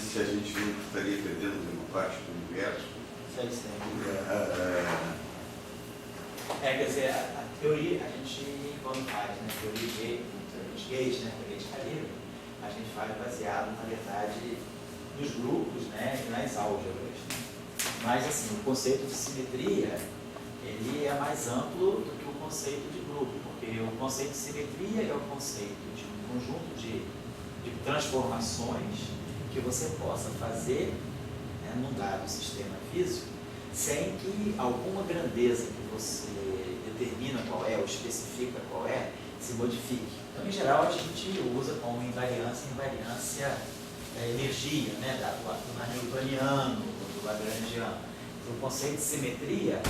se a gente não estaria perdendo uma parte do universo. Sei. Quer dizer, a teoria, a gente, quando faz, né, teoria de Gage, né, teoria de calibre, a gente faz baseado, na verdade, nos grupos, né, e nas álgebras. Né? Mas, assim, o conceito de simetria, ele é mais amplo do que o conceito de grupo, porque o conceito de simetria é o conceito de um conjunto de transformações que você possa fazer, né, num dado sistema físico, sem que alguma grandeza que você determina qual é ou especifica qual é, se modifique. Então, em geral, a gente usa como invariância energia, né, do hamiltoniano, do lagrangiano. O conceito de simetria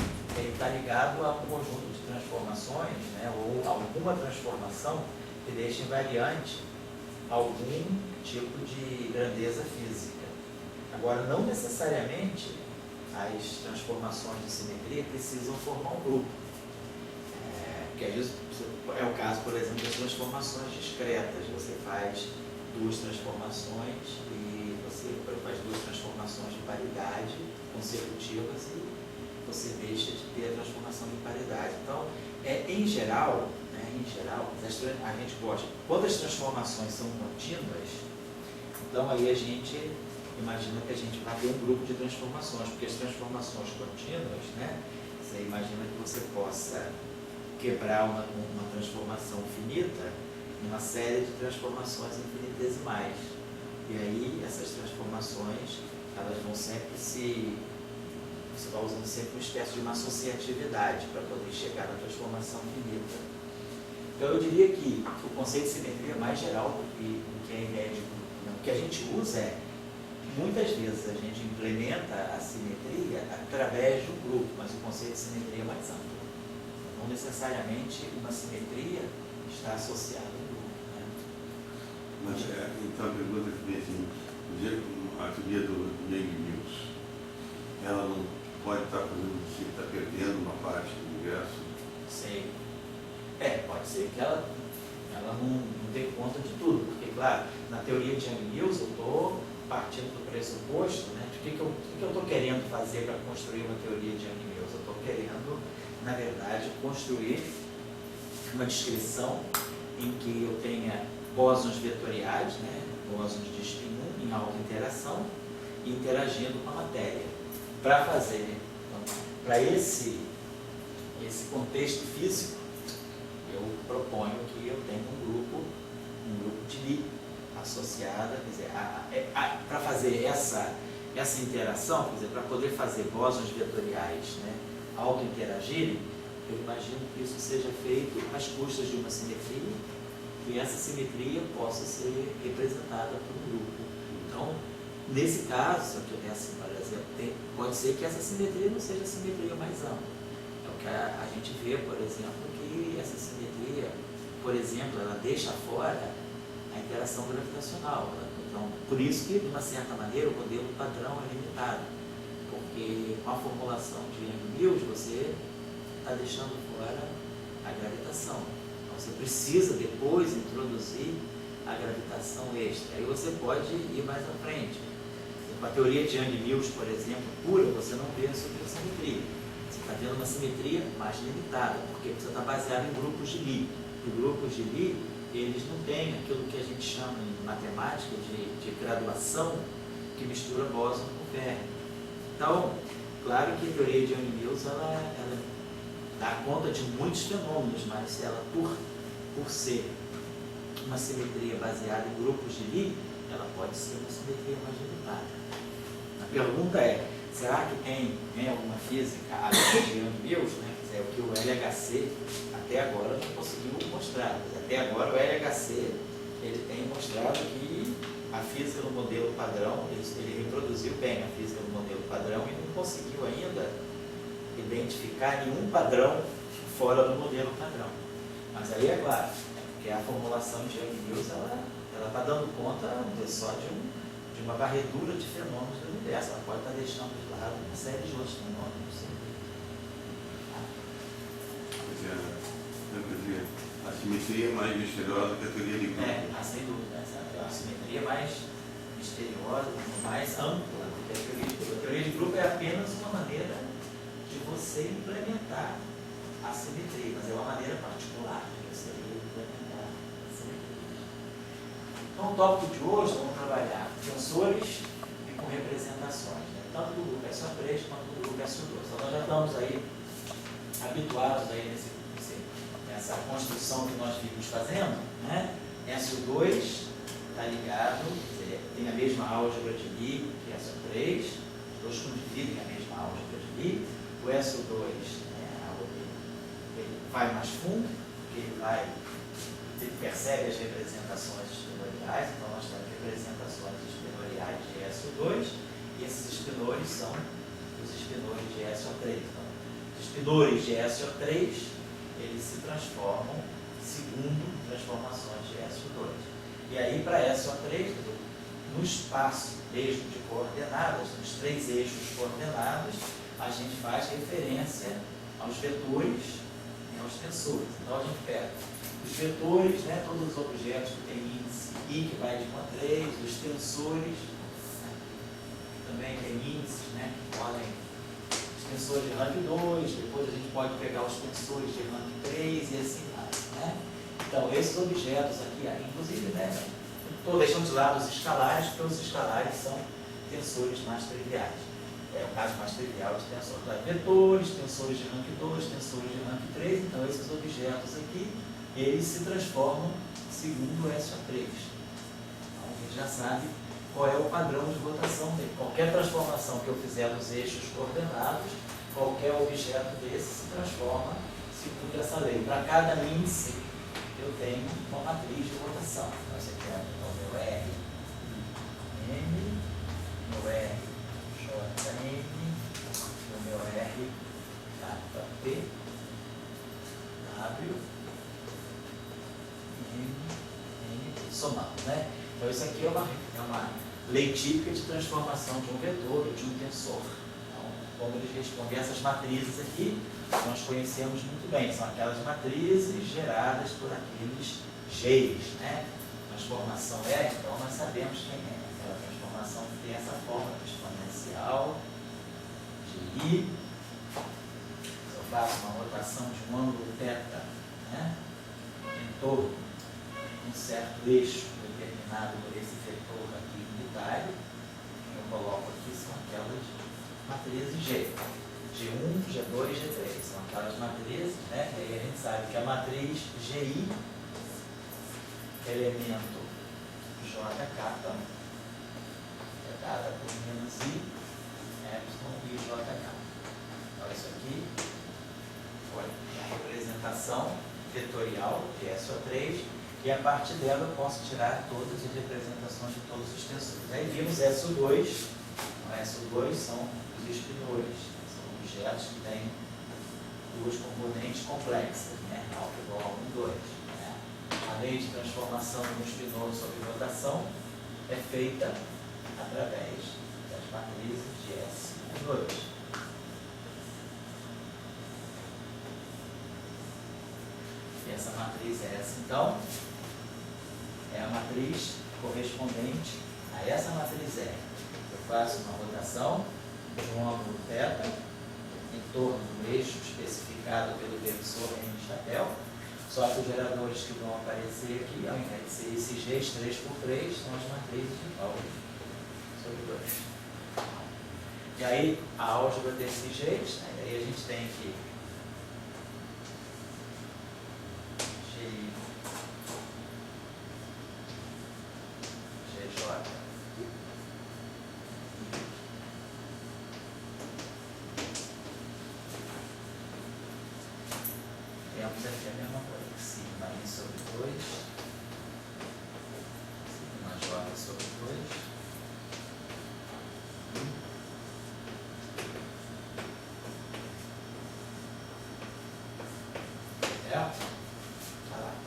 está ligado a um conjunto de transformações, né, ou alguma transformação que deixa invariante algum tipo de grandeza física. Agora, não necessariamente as transformações de simetria precisam formar um grupo. Porque às vezes é o caso, por exemplo, das transformações discretas. Você faz duas transformações e você faz duas transformações de paridade consecutivas e você deixa de ter a transformação de paridade. Então, em geral, a gente gosta. Quando as transformações são contínuas, então aí a gente imagina que a gente vai ter um grupo de transformações, porque as transformações contínuas, né, você imagina que você possa quebrar uma transformação finita numa série de transformações infinitesimais. E aí essas transformações, elas vão sempre você vai usando sempre uma espécie de uma associatividade para poder chegar na transformação finita. Então eu diria que o conceito de simetria é mais geral do que a ideia de grupo. O que a gente usa muitas vezes a gente implementa a simetria através do grupo, mas o conceito de simetria é mais amplo. Não necessariamente uma simetria está associada ao grupo. Né? Mas, então, a pergunta que vem assim, a teoria do Yang-Mills, ela não pode estar fazendo que está perdendo uma parte do universo? Sei. Pode ser que ela não dê conta de tudo, porque, claro, na teoria de Yang-Mills eu estou partindo do pressuposto, né, de que eu estou querendo fazer para construir uma teoria de Yang-Mills. Eu estou querendo, na verdade, construir uma descrição em que eu tenha bósons vetoriais, né, bósons de spin em alta interação, interagindo com a matéria. Para fazer, então, para esse contexto físico, eu proponho que eu tenha um grupo de Lie associada, quer dizer, para fazer essa interação, quer dizer, para poder fazer bósons vetoriais, né, auto-interagirem, eu imagino que isso seja feito às custas de uma simetria e essa simetria possa ser representada por um grupo. Então, nesse caso, assim, por exemplo, pode ser que essa simetria não seja a simetria mais ampla. É o que a gente vê, por exemplo, que essa simetria, por exemplo, ela deixa fora a interação gravitacional. Então, por isso que, de uma certa maneira, o modelo padrão é limitado. Porque com a formulação de Yang-Mills, você está deixando fora a gravitação. Então, você precisa depois introduzir a gravitação extra. Aí você pode ir mais à frente. Com a teoria de Yang-Mills, por exemplo, pura, você não vê a supersimetria. Você está vendo uma simetria mais limitada, porque você está baseado em grupos de Lie. E grupos de Lie, eles não têm aquilo que a gente chama em matemática de graduação, que mistura bóson com ferro. Então, claro que a teoria de Yang-Mills ela dá conta de muitos fenômenos, mas ela, por ser uma simetria baseada em grupos de Lie, ela pode ser uma simetria mais limitada. A pergunta é, será que tem alguma física além de Yang-Mills, né? É o que o LHC até agora não conseguiu mostrar. Até agora o LHC ele tem mostrado que a física do modelo padrão, ele reproduziu bem a física do modelo padrão e não conseguiu ainda identificar nenhum padrão fora do modelo padrão. Mas aí é claro, porque a formulação de Yang-Mills ela está dando conta só de uma varredura de fenômenos do universo. Ela pode estar deixando de lado uma série de outros fenômenos. Quer dizer, a simetria é mais misteriosa que a teoria de grupo. Sem dúvida. A simetria é mais misteriosa, muito mais ampla do que a teoria de grupo. A teoria de grupo é apenas uma maneira de você implementar a simetria, mas é uma maneira particular de você implementar a simetria. Então, o tópico de hoje, vamos trabalhar tensores e com representações, né? Tanto do grupo SO3 quanto do grupo SO2. Então, nós já estamos aí habituados aí nessa construção que nós vimos fazendo, né? SO2 está ligado, quer dizer, tem a mesma álgebra de Lie que SO3, os dois condividem a mesma álgebra de Lie. O SO2 ele vai mais fundo, porque ele percebe as representações espinoriais, então nós temos representações espinoriais de SO2, e esses espinores são os espinores de SO3. Então, os espinores de SO3, eles se transformam segundo transformações de SO2. E aí, para SO3, no espaço mesmo de coordenadas, nos 3 eixos coordenados, a gente faz referência aos vetores e aos tensores. Então, a gente pega os vetores, né, todos os objetos que têm índice I, que vai de 1 a 3, os tensores, né, que também têm índices, né, que podem, os tensores de rank 2, depois a gente pode pegar os tensores de rank 3 e assim vai, né? Então, esses objetos aqui, inclusive, né, estou deixando de lado os escalares, porque os escalares são tensores mais triviais. É o caso mais trivial de tensores. Vetores, tensores de rank 2, tensores de rank 3, então esses objetos aqui, eles se transformam segundo o SO3. Então a gente já sabe qual é o padrão de rotação dele. Qualquer transformação que eu fizer nos eixos coordenados, qualquer objeto desse se transforma segundo essa lei. Para cada índice, eu tenho uma matriz de rotação. Então você tem o meu R, M, meu R, JM, o meu R, P, W, M, somando, né? Então isso aqui é uma lei típica de transformação de um vetor ou de um tensor. Então, como eles respondem essas matrizes aqui, nós conhecemos muito bem, são aquelas matrizes geradas por aqueles Gs, né? Transformação R, então nós sabemos quem é. Aquela transformação que tem essa forma exponencial de I. Se eu faço uma rotação de um ângulo θ, né, em torno de um certo eixo determinado por esse vetor aqui unitário, eu coloco aqui são aquelas matrizes G. G1, G2, G3, são aquelas matrizes, né? E aí a gente sabe que a matriz GI, elemento JK, é dada por menos I, epsilon e JK. Então isso aqui foi a representação vetorial de SO3, e a partir dela eu posso tirar todas as representações de todos os tensores. Aí vimos SO2, SO2 são os espinores. Objetos que têm duas componentes complexas, né? Alfa igual a 1, 2. Né? A lei de transformação de um espinor sobre rotação é feita através das matrizes de S e 2. E essa matriz S, então, é a matriz correspondente a essa matriz R. Eu faço uma rotação de um ângulo θ em torno do eixo especificado pelo versor M de chapéu, só que os geradores que vão aparecer aqui, ao invés de ser esses Gs 3x3, são as matrizes de Pauli sobre 2. E aí, a álgebra desses Gs, né, aí a gente tem aqui GI, GJ, temos aqui a mesma coisa, sigma I sobre 2, sigma J sobre 2,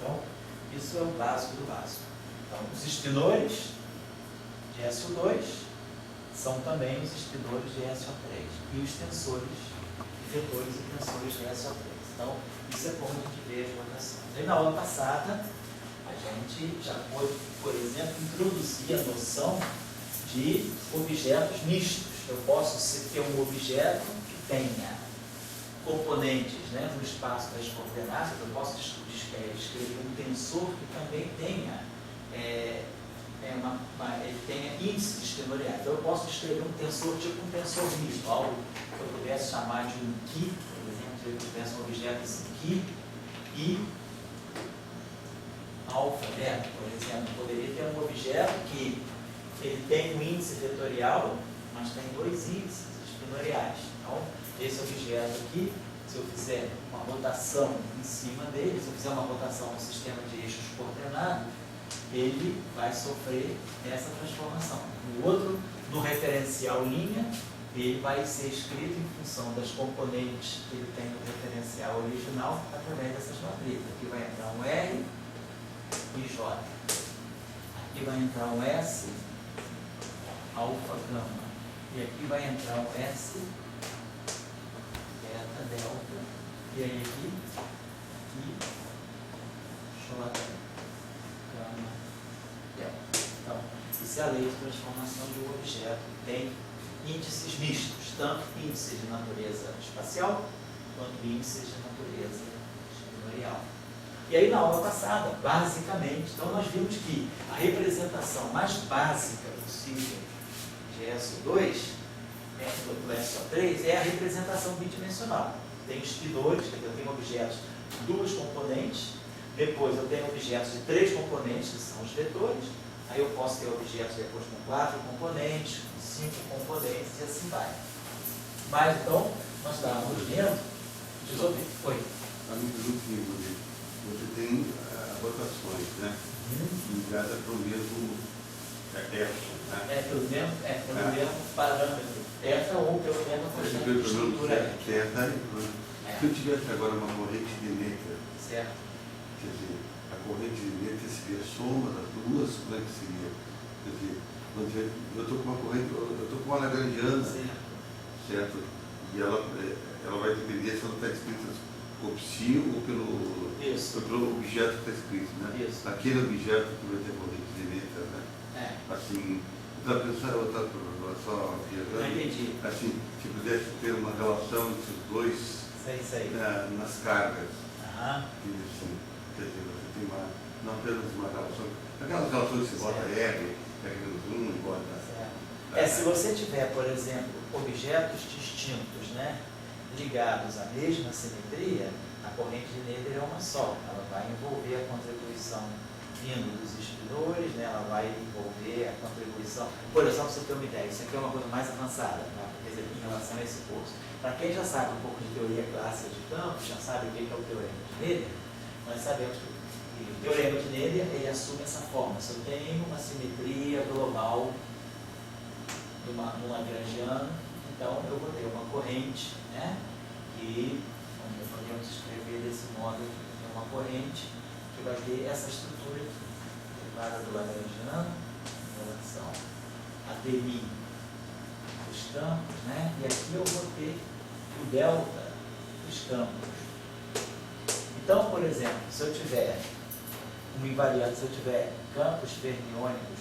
então, isso é o básico do básico. Então, os espinores de SO2 são também os espinores de SO3, e os tensores, vetores e tensores de SO3. Então, isso é como a gente vê as rotações. E na aula passada, a gente já pôde, por exemplo, introduzir a noção de objetos mistos. Eu posso ter um objeto que tenha componentes, né, no espaço das coordenadas. Eu posso escrever um tensor que também tenha, ele tenha índices tenoriais. Então eu posso escrever um tensor tipo um tensor misto, algo que eu pudesse chamar de um Ki, por exemplo, se eu tivesse um objeto assim, Ki e alfa, beta, por exemplo. Eu poderia ter um objeto que ele tem um índice vetorial, mas tem dois índices tenoriais. Então, esse objeto aqui, se eu fizer uma rotação em cima dele, se eu fizer uma rotação no sistema de eixos coordenados, ele vai sofrer essa transformação. No outro, no referencial linha, ele vai ser escrito em função das componentes que ele tem no referencial original através dessas matrizes. Aqui vai entrar um R e J. Aqui vai entrar um S, alfa, gama. E aqui vai entrar um S, beta, delta. E aí aqui, J, gama, delta. Então, isso é a lei de transformação de um objeto que tem índices mistos, tanto índices de natureza espacial, quanto índices de natureza exponencial. E aí, na aula passada, basicamente, então nós vimos que a representação mais básica possível de SO2, do SO3, é a representação bidimensional. Tem espinores, quer dizer, eu tenho objetos de duas componentes, depois eu tenho objetos de três componentes, que são os vetores, aí eu posso ter objetos depois com 4 componentes, com 5 componentes e assim vai. Mas então, nós estávamos vendo, foi. Você tem rotações, né? Ligada para o mesmo eixo, né? Pelo mesmo parâmetro. Eta ou pelo menos estrutura. Se eu tivesse agora uma corrente de Necker, certo. Quer dizer, a corrente de Necker seria a soma das duas, como é que seria? Quer dizer, eu estou com uma corrente, eu estou com uma lagrangiana, certo? E ela vai depender se ela está escrita por psi ou pelo objeto que está escrito, né? Isso. Aquele objeto que vai ter corrente de Necker, né? Assim, eu estava só viajando. Entendi. Assim, se pudesse ter uma relação entre os dois nas cargas. Assim, quer dizer, você tem não apenas uma relação, aquelas relações que você bota R, R-1 e bota. Se você tiver, por exemplo, objetos distintos, né, ligados à mesma simetria, a corrente de Necker é uma só. Ela vai envolver a contribuição vindo dos espinores, né, ela vai envolver a contribuição. Por exemplo, se você ter uma ideia, isso aqui é uma coisa mais avançada, né, quer dizer, em relação a esse curso. Para quem já sabe um pouco de teoria clássica de campos, já sabe o que é o teorema de Necker, nós sabemos que o teorema de Necker ele assume essa forma. Se eu tenho uma simetria global numa lagrangiana, então eu vou ter uma corrente, né, que podemos escrever desse modo, uma corrente que vai ter essa estrutura aqui, derivada do lagrangiano em relação a dmi dos campos, né, e aqui eu vou ter o delta dos campos. Então, por exemplo, se eu tiver um invariante, se eu tiver campos fermiônicos,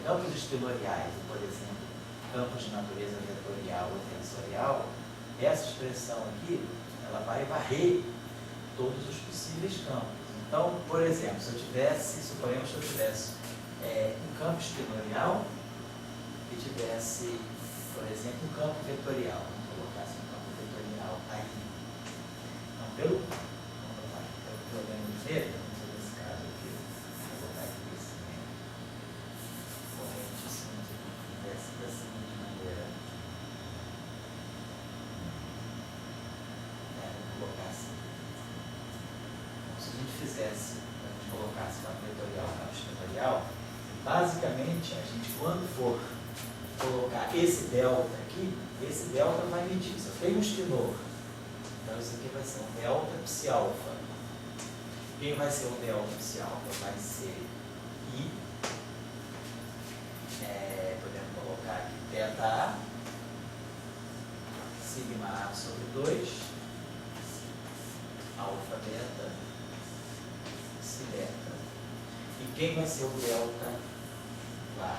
campos espinoriais, por exemplo, campos de natureza vetorial ou tensorial, essa expressão aqui, ela vai varrer todos os possíveis campos. Então, por exemplo, se eu tivesse, suponhamos que eu tivesse um campo espinorial e tivesse, por exemplo, um campo vetorial, vamos colocar assim, um campo vetorial aí. Então, pelo problema de Necker, vamos fazer esse caso aqui, vou botar aqui esse corrente assim, da seguinte maneira. Vou colocar assim. Então, se a gente fizesse, a gente colocasse campo vetorial, campo espinorial, basicamente, a gente, quando for colocar esse delta aqui, esse delta vai medir. Se eu tenho um espinor, então isso aqui vai ser um delta psi alfa. Quem vai ser o delta psi alfa? Vai ser I, podemos colocar aqui θ A, sigma A sobre 2, alfa beta, psi beta. E quem vai ser o delta lá?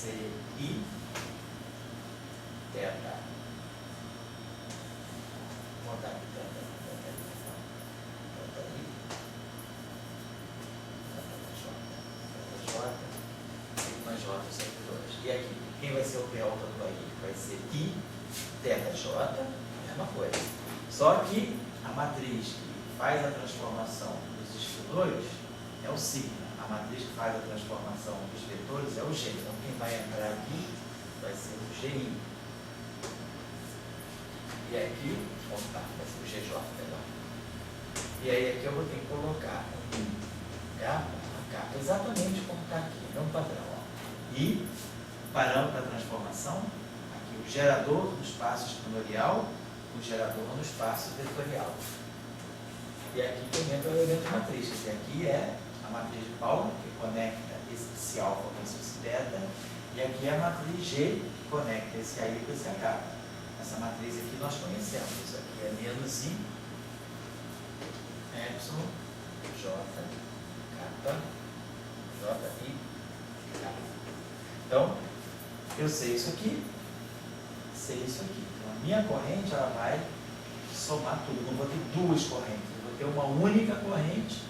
ser I teta. Vou botar aqui teta I, teta J, sigma J sobre 2. E aqui, quem vai ser o delta do I? Vai ser I teta J, a mesma coisa. Só que a matriz que faz a transformação dos estudores é o sigma. A matriz que faz a transformação dos vetores é o G. Então, quem vai entrar aqui vai ser o GI. E aqui, vai ser o GJ, melhor. E aí, aqui eu vou ter que colocar K, exatamente como está aqui, mesmo padrão. Ó. E, parâmetro da transformação, aqui o gerador do espaço exponencial, o gerador no espaço vetorial. E aqui também é o elemento de matriz. Esse aqui é a matriz de Pauli, que conecta esse alfa com esse beta, e aqui é a matriz G, que conecta esse I com esse H. Essa matriz aqui nós conhecemos. Isso aqui é menos I, epsilon, J, kappa, J, I, K. Então, eu sei isso aqui, sei isso aqui. Então, a minha corrente, ela vai somar tudo. Não vou ter duas correntes, eu vou ter uma única corrente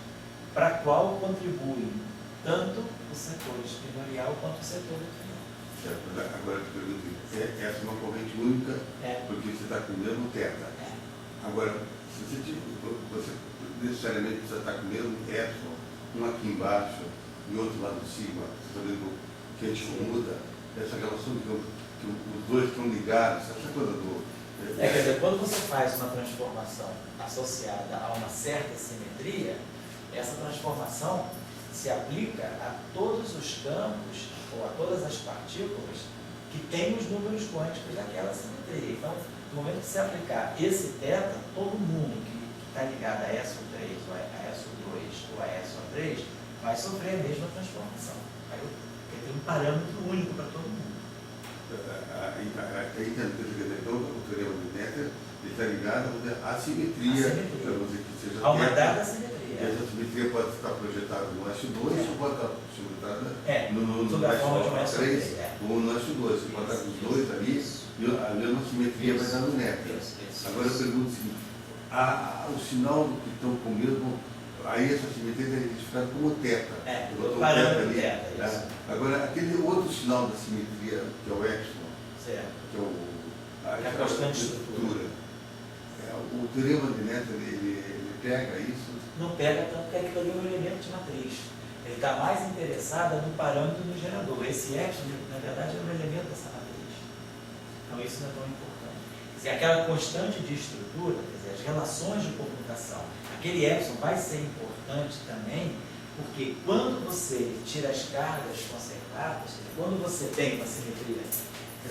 para a qual contribui tanto o setor espinorial quanto o setor vetorial. Agora eu te pergunto, essa é uma corrente única, porque você está com o mesmo teta. Agora, se você necessariamente precisa estar com o mesmo epsilon, um aqui embaixo e outro lá no sigma, você está vendo que a gente muda essa relação de que os dois estão ligados, essa coisa do... Quer dizer, quando você faz uma transformação associada a uma certa simetria, essa transformação se aplica a todos os campos ou a todas as partículas que têm os números quânticos daquela simetria. Então, no momento que você aplicar esse θ, todo mundo que está ligado a SO3, ou a SO2 ou a SO3 vai sofrer a mesma transformação. Aí tem um parâmetro único para todo mundo. Então, o teorema de Noether está ligado à simetria, para você que seja a uma dada simetria. E essa simetria pode estar projetada no S2 ou pode estar projetada no S3 ou no S2. Você pode estar com os dois ali e a mesma simetria vai dar no Noether. Agora eu pergunto o seguinte, o sinal que estão com o mesmo, aí essa simetria é identificada como teta. O parâmetro teta, isso. Agora, aquele outro sinal da simetria, que é o epsilon, que é a constante estrutura. O teorema de Noether, ele pega isso? Não pega tanto que aquilo ali é um elemento de matriz. Ele está mais interessado no parâmetro do gerador. Esse epsilon, na verdade, é um elemento dessa matriz. Então, isso não é tão importante. Se aquela constante de estrutura, quer dizer, as relações de comutação, aquele epsilon vai ser importante também, porque quando você tira as cargas conservadas, quando você tem uma simetria,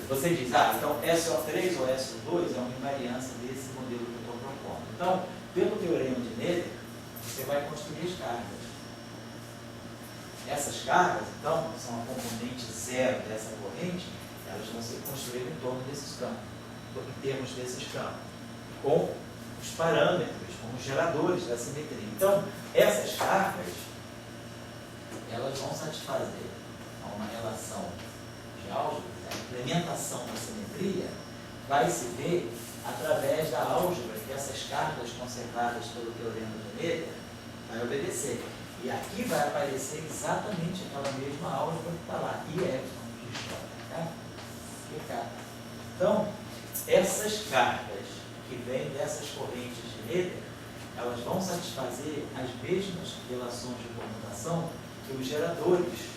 você diz, então SO3 ou SO2 é uma invariância desse modelo que eu estou propondo. Então, pelo teorema de Noether, você vai construir as cargas. Essas cargas, então, são a componente zero dessa corrente, elas vão ser construídas em torno desses campos, em termos desses campos, com os parâmetros, com os geradores da simetria. Então, essas cargas, elas vão satisfazer uma relação de álgebra. A implementação da simetria vai se ver através da álgebra que essas cargas conservadas pelo teorema de Noether vai obedecer. E aqui vai aparecer exatamente aquela mesma álgebra que está lá, I, epsilon, Q, K. Então, essas cargas que vêm dessas correntes de Noether, elas vão satisfazer as mesmas relações de comutação que os geradores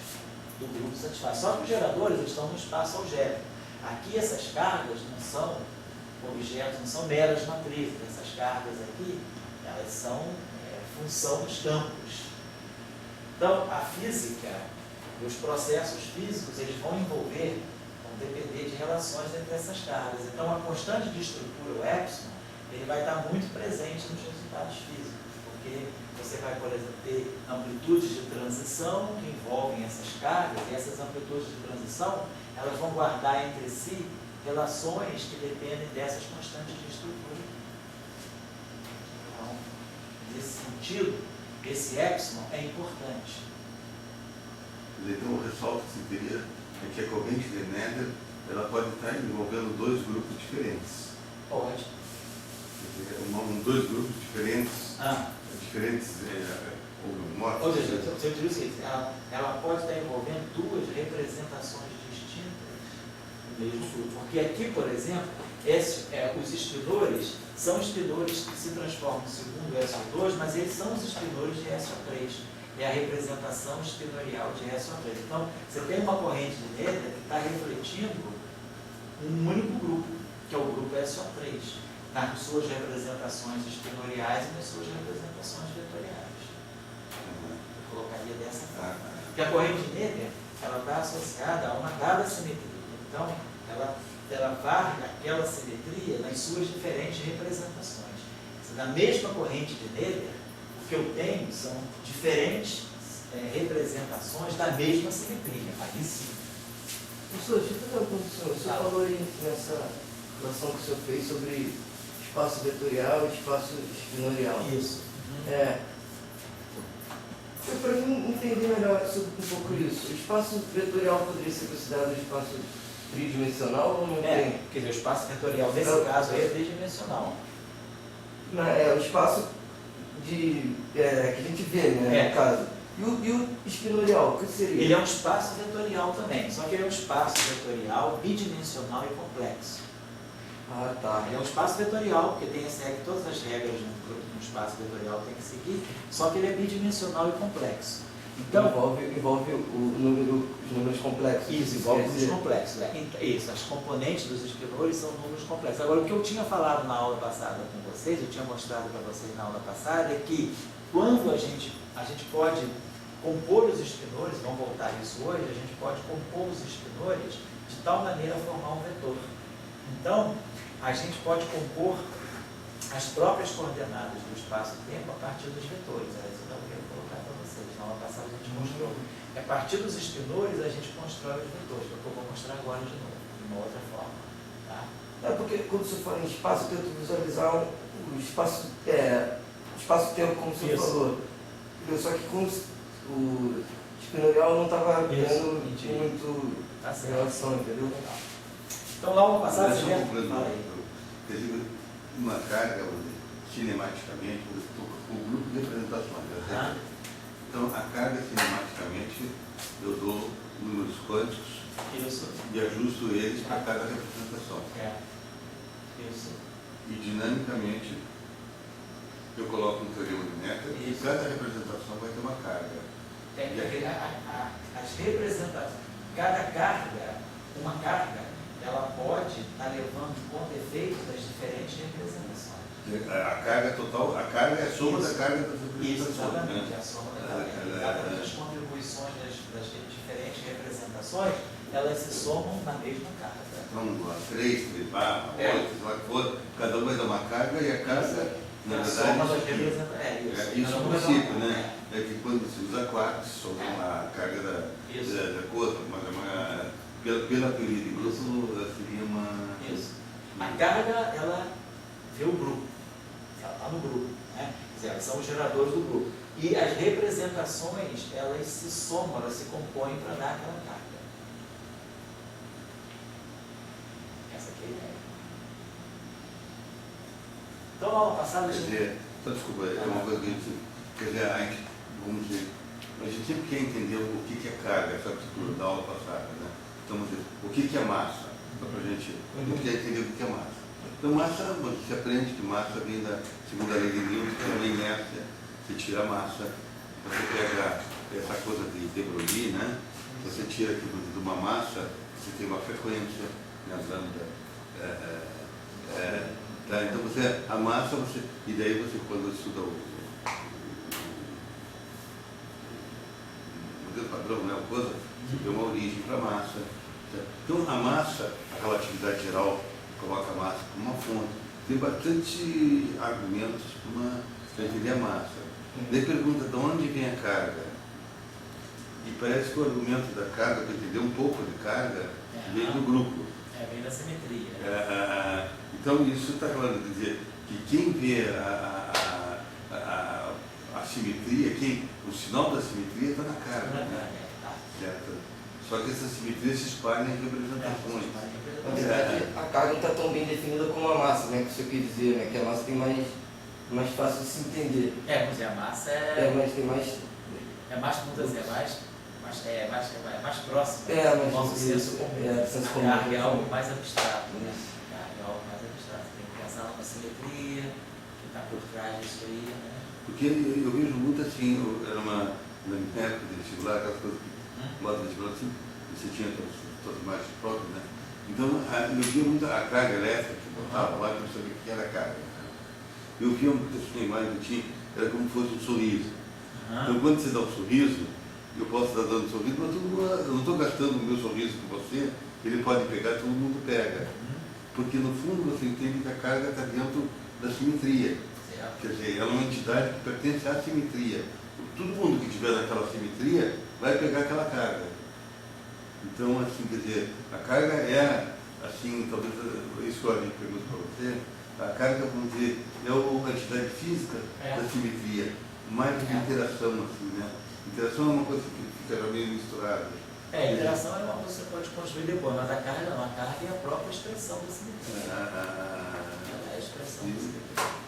do grupo satisfazem. Só que os geradores estão no espaço algébrico. Aqui essas cargas não são objetos, não são meras matrizes. Essas cargas aqui, elas são função dos campos. Então, a física, os processos físicos, eles vão envolver, vão depender de relações entre essas cargas. Então, a constante de estrutura, o epsilon, ele vai estar muito presente nos resultados físicos, porque você vai, por exemplo, ter amplitudes de transição que envolvem essas cargas, e essas amplitudes de transição, elas vão guardar entre si relações que dependem dessas constantes de estrutura. Então, nesse sentido, esse epsilon é importante. Então, o ressalto que se teria é que a corrente de Nether ela pode estar envolvendo dois grupos diferentes. Pode. Dois grupos diferentes, ou seja, se eu dizer o seguinte, ela pode estar envolvendo duas representações distintas do mesmo grupo. Porque aqui, por exemplo, os espinores são espinores que se transformam segundo SO2, mas eles são os espinores de SO3. É a representação espinorial de SO3. Então, você tem uma corrente de Nether que está refletindo um único grupo, que é o grupo SO3, nas suas representações espinoriais e nas suas representações vetoriais. Eu colocaria dessa forma. Porque a corrente de Nether, ela está associada a uma dada simetria. Então, ela varre aquela simetria nas suas diferentes representações. Na mesma corrente de Nether, o que eu tenho são diferentes representações da mesma simetria. Aí sim. Professor, deixa eu fazer uma condição. O senhor falou aí nessa relação que o senhor fez sobre espaço vetorial e espaço espinorial. Isso. Para mim entender melhor sobre um pouco isso, o espaço vetorial poderia ser considerado um espaço tridimensional ou não tem? Quer dizer, o espaço vetorial nesse caso aí é tridimensional. É o espaço que a gente vê, né, no caso. E o espinorial, o que seria? Ele é um espaço vetorial também, só que ele é um espaço vetorial bidimensional e complexo. Ah, tá. Ele é um espaço vetorial, porque segue todas as regras no espaço vetorial tem que seguir, só que ele é bidimensional e complexo. Então, envolve os números complexos. Isso, envolve números complexos. Isso, as componentes dos espinores são números complexos. Agora, o que eu tinha falado na aula passada com vocês, eu tinha mostrado para vocês na aula passada, é que quando a gente pode compor os espinores, vamos voltar a isso hoje, a gente pode compor os espinores de tal maneira a formar um vetor. Então, a gente pode compor as próprias coordenadas do espaço-tempo a partir dos vetores. É isso que eu quero colocar para vocês. Na aula passada a gente mostrou. A partir dos espinores a gente constrói os vetores, que eu vou mostrar agora de novo, de uma outra forma. Tá? Porque quando você fala em espaço, eu tento visualizar o espaço-tempo, como você falou. Só que com o espinorial não estava vendo muito relação, entendeu? Então, na aula passada, você já fala aí. Uma carga, cinematicamente, o grupo de representações. Então, a carga cinematicamente, eu dou números quânticos e ajusto eles para cada representação. Isso. E dinamicamente, eu coloco um teorema de Nether e cada representação vai ter uma carga. As representações, cada carga, uma carga, ela pode estar levando em conta efeitos das diferentes representações. A carga total, a carga é a soma da carga das representações. Isso, exatamente, é a soma da carga. As contribuições das diferentes representações, elas se somam na mesma carga. Então, 3, 8, cada um vai dar uma carga e a carga, na verdade, isso é um princípio, né? É que quando se usa quartos, soma a carga da coisa, pela teoria de grupo, seria uma... Isso. A carga, ela vê o grupo, ela está no grupo, né? Quer dizer, elas são os geradores do grupo. E as representações, elas se somam, elas se compõem para dar aquela carga. Essa aqui é a ideia. Então, na aula passada... Desculpa, é uma coisa que a gente... Quer dizer, vamos dizer, a gente sempre quer entender o que é carga, essa estrutura da aula passada, né? Então, vamos dizer, o que é massa? Só para a gente quer entender o que é massa. Então, massa, você aprende que massa vem da segunda lei de Newton, que é a inércia, você tira a massa, você pega essa coisa de De Broglie, né? Você tira aqui de uma massa, você tem uma frequência, né? Tá? Então, a massa, e daí você, quando estuda o modelo padrão, né? Coisa, você tem uma origem para a massa. Tá? Então, a massa, a relatividade geral, coloca a massa como uma fonte. Tem bastante argumentos para entender a massa. Daí pergunta de onde vem a carga. E parece que o argumento da carga, para entender um pouco de carga, vem do grupo. Vem da simetria. Então isso está falando, quer dizer, que quem vê a simetria, o sinal da simetria está na carga. Né? Certo? Só que essa simetria se espalha em representações. Na verdade, a carga não está tão bem definida como a massa, né? Que você quer dizer, né? Que a massa tem mais fácil de se entender. Mas a massa Mas tem mais... é mais, vamos dizer, mais próximo mas do nosso senso comum. senso A comum. carga é algo mais abstrato, né? Isso. A carga é algo mais abstrato. Tem que pensar numa simetria, que está por trás disso aí, né? Porque eu vejo muito assim, era na minha época de vestibular, aquelas coisas que lá do vestibular, assim, você tinha suas imagens próprias, né? Então, eu via muito a carga elétrica que botava lá, para saber o que era a carga. Eu via uma imagem que tinha, era como se fosse um sorriso. Então, quando você dá um sorriso, eu posso estar dando um sorriso, mas eu não estou gastando o meu sorriso com você, ele pode pegar, todo mundo pega. Porque, no fundo, você entende que a carga está dentro da simetria. Quer dizer, ela é uma entidade que pertence à simetria. Todo mundo que estiver naquela simetria vai pegar aquela carga. Então, assim, quer dizer, a carga é, assim, talvez isso que eu pergunto para você, a carga, vamos dizer, é a entidade física da simetria, mais do que interação, assim, né? Interação é uma coisa que fica meio misturada. Interação é uma coisa que você pode construir depois, mas a carga não. A carga é a própria expressão da simetria. Ela é a expressão da simetria.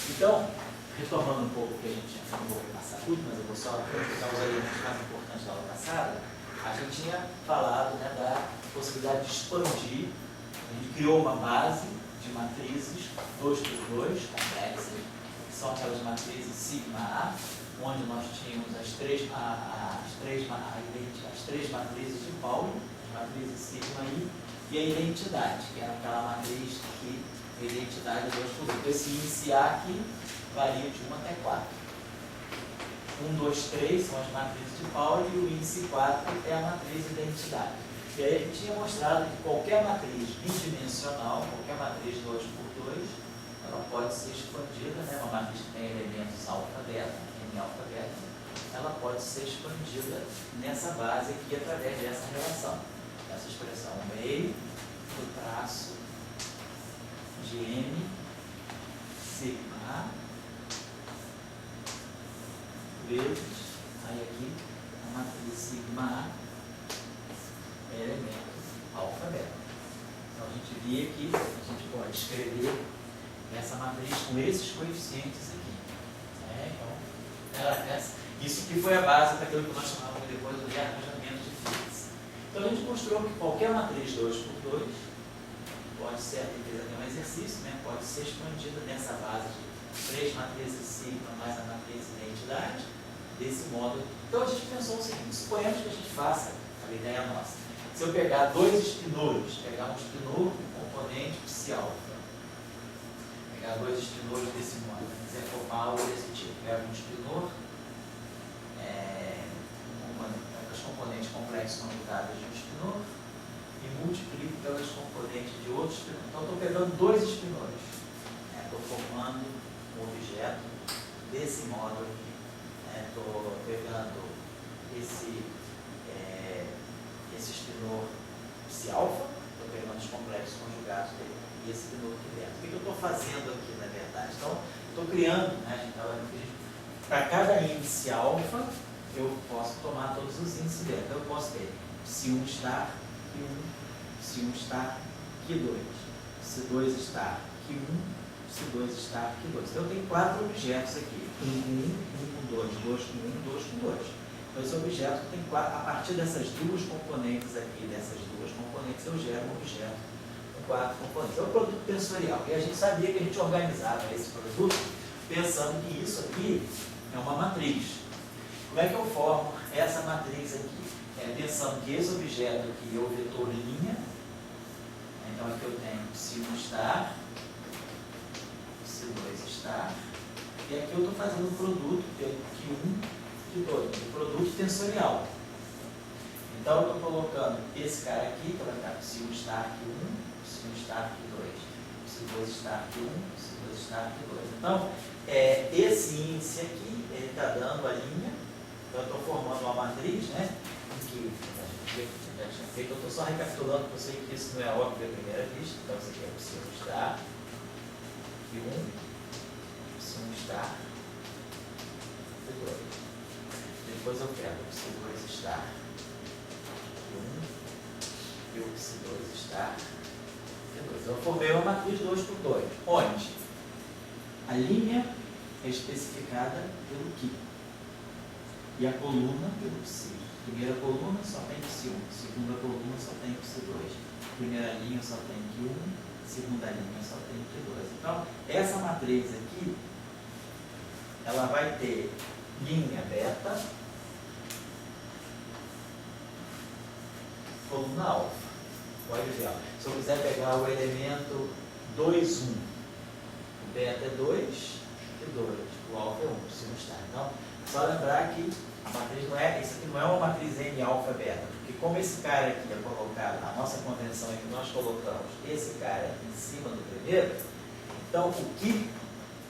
Então, retomando um pouco o que a gente não vou passar tudo, mas eu vou só aproveitar os elementos mais importantes da aula passada, a gente tinha falado, né, da possibilidade de expandir. A gente criou uma base de matrizes 2x2 complexas, que são aquelas matrizes sigma A, onde nós tínhamos as três matrizes de Pauli, as matrizes sigma I, e a identidade, que era aquela matriz que a identidade 2x2. Então, esse índice A aqui varia de 1 até 4. 1, 2, 3 são as matrizes de Pauli e o índice 4 é a matriz de identidade. E aí a gente tinha mostrado que qualquer matriz bidimensional, qualquer matriz 2x2, ela pode ser expandida, né? Uma matriz que tem elementos alfa, beta, M alfa, beta, ela pode ser expandida nessa base aqui através dessa relação. Essa expressão meio do traço de M sigma A vezes, aí aqui, a matriz sigma A é elemento alfa beta. Então a gente via que a gente pode escrever essa matriz com esses coeficientes aqui. Então, isso que foi a base daquilo que nós chamávamos depois de arranjamento de Fields. Então a gente mostrou que qualquer matriz 2x2 pode ser, aqui fez até um exercício, né? Pode ser expandida nessa base de 3 matrizes sigma mais a matriz identidade, desse modo. Então a gente pensou o seguinte: suponhamos que a gente faça, a ideia é nossa, se eu pegar dois espinores, pegar um espinor com componente psi alfa, pegar dois espinores desse modo, quiser formar algo desse tipo, pega um espinor, as componentes complexas conjutadas de um espinor, e multiplico pelas componentes de outro espinor. Então, estou pegando dois espinores. Estou formando um objeto desse modo aqui. Estou pegando esse espinor psi alfa, estou pegando os complexos conjugados dele e esse espinor aqui dentro. O que eu estou fazendo aqui, na verdade? Então, estou criando, né, para cada índice alfa, eu posso tomar todos os índices dele. Então, eu posso ter psi1 star Q1, psi1 star Q2, psi2 star Q1, psi2 star Q2. Então, eu tenho 4 objetos aqui. 1 com 1, 1 com 2, 2 com 1, 2 com 2. Então, esse objeto tem 4. A partir dessas duas componentes aqui, dessas duas componentes, eu gero um objeto com 4 componentes. É o produto tensorial. E a gente sabia que a gente organizava esse produto pensando que isso aqui é uma matriz. Como é que eu formo essa matriz aqui? Pensando que esse objeto aqui é o vetor linha. Então aqui eu tenho psi1 star, psi2 star, e aqui eu estou fazendo um produto Q1, Q2, um produto tensorial. Então eu estou colocando esse cara aqui, que vai ficar psi1 star Q1, psi1 star Q2, psi2 star Q1, psi2 star Q2. Então, esse índice aqui, ele está dando a linha. Então, eu estou formando uma matriz, né? Que já tinha feito. Eu estou só recapitulando, porque eu sei que isso não é óbvio à primeira vista. Então, isso aqui é psi1 star Q1, psi1 star Q2. Depois eu quero o psi2 estar Q1 e o psi2 estar Q2. Eu formei uma matriz 2 por 2, onde a linha é especificada pelo Q e a coluna pelo psi. Primeira coluna só tem psi1, segunda coluna só tem psi2, primeira linha só tem Q1, segunda linha só tem Q2. Então, essa matriz aqui, ela vai ter linha beta, coluna alfa. Pode ver, ó. Se eu quiser pegar o elemento 2, 1, o beta é 2 e 2, o alfa é 1, se não está. Então, só lembrar que a matriz não é, isso aqui não é uma matriz M alfa beta, porque como esse cara aqui é colocado, a nossa convenção é que nós colocamos esse cara aqui em cima do primeiro, então o que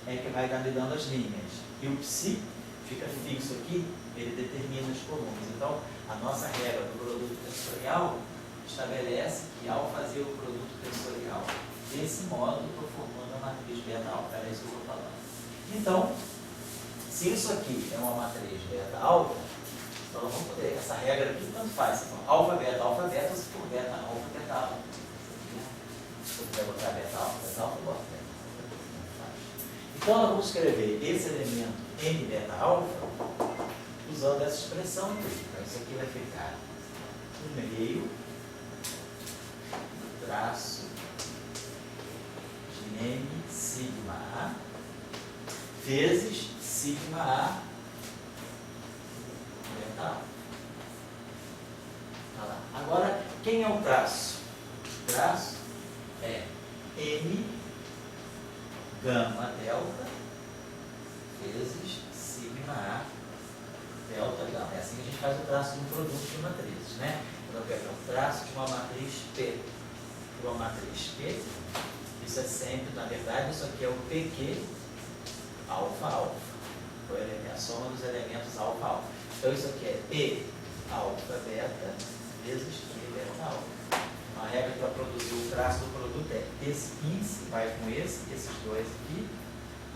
é que vai estar me dando as linhas. E o psi fica fixo aqui, ele determina as colunas. Então, a nossa regra do produto tensorial estabelece que ao fazer o produto tensorial desse modo, eu estou formando a matriz beta alfa. Era isso que eu estou falando. Então, se isso aqui é uma matriz beta alfa, então nós vamos poder, essa regra aqui tanto faz. Então, alfa, beta, ou se for beta alfa, beta alfa. Se eu quiser botar beta alfa, eu boto beta alfa. Então, nós vamos escrever esse elemento M beta alfa usando essa expressão aqui. Então, isso aqui vai ficar 1/2 do traço de M sigma A vezes sigma A beta alfa. Olha lá. Agora, quem é o traço? O traço é M gama delta vezes sigma A delta gama. É assim que a gente faz o traço de um produto de matrizes, né? Então, eu quero o traço de uma matriz P. Uma matriz P, isso é sempre, na verdade, isso aqui é o PQ alfa alfa. É a soma dos elementos alfa alfa. Então, isso aqui é P alfa beta vezes Q beta alfa. A regra para produzir o traço do produto é esse índice vai com esses dois aqui,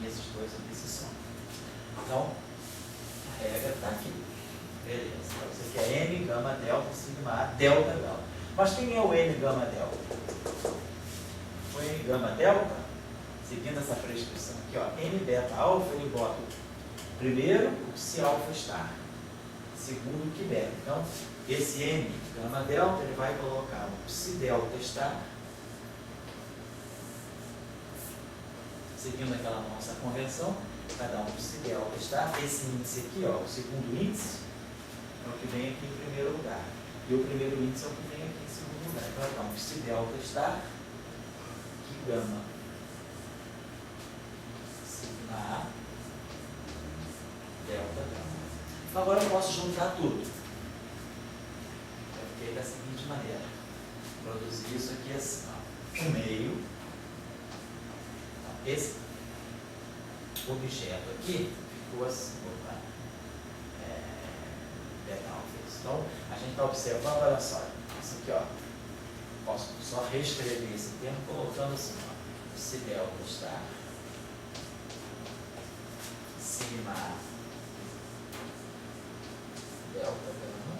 e esses dois aqui se somam. Então, a regra está aqui. Beleza. Então, isso aqui é M gama delta sigma A delta gama. Mas quem é o M gama delta? O M gama delta, seguindo essa prescrição aqui, ó, M beta alfa, ele bota primeiro o psi alfa star, segundo o que beta. Então, esse M gama delta, ele vai colocar o psi delta star, seguindo aquela nossa convenção, vai dar um psi delta star. Esse índice aqui, ó, o segundo índice, é o que vem aqui em primeiro lugar. E o primeiro índice é o que vem aqui em segundo lugar. Então, vai dar um psi delta star, que gama sigma A delta gama. Então, agora eu posso juntar tudo. Eu fiquei da seguinte maneira. Produzir isso aqui assim, ó. 1/2. Então, esse objeto aqui ficou assim. Opa. Beta alfa. Então, a gente está observando, olha só. Isso aqui, ó. Posso só reescrever esse termo colocando assim, ó. Psi delta star sigma A delta gama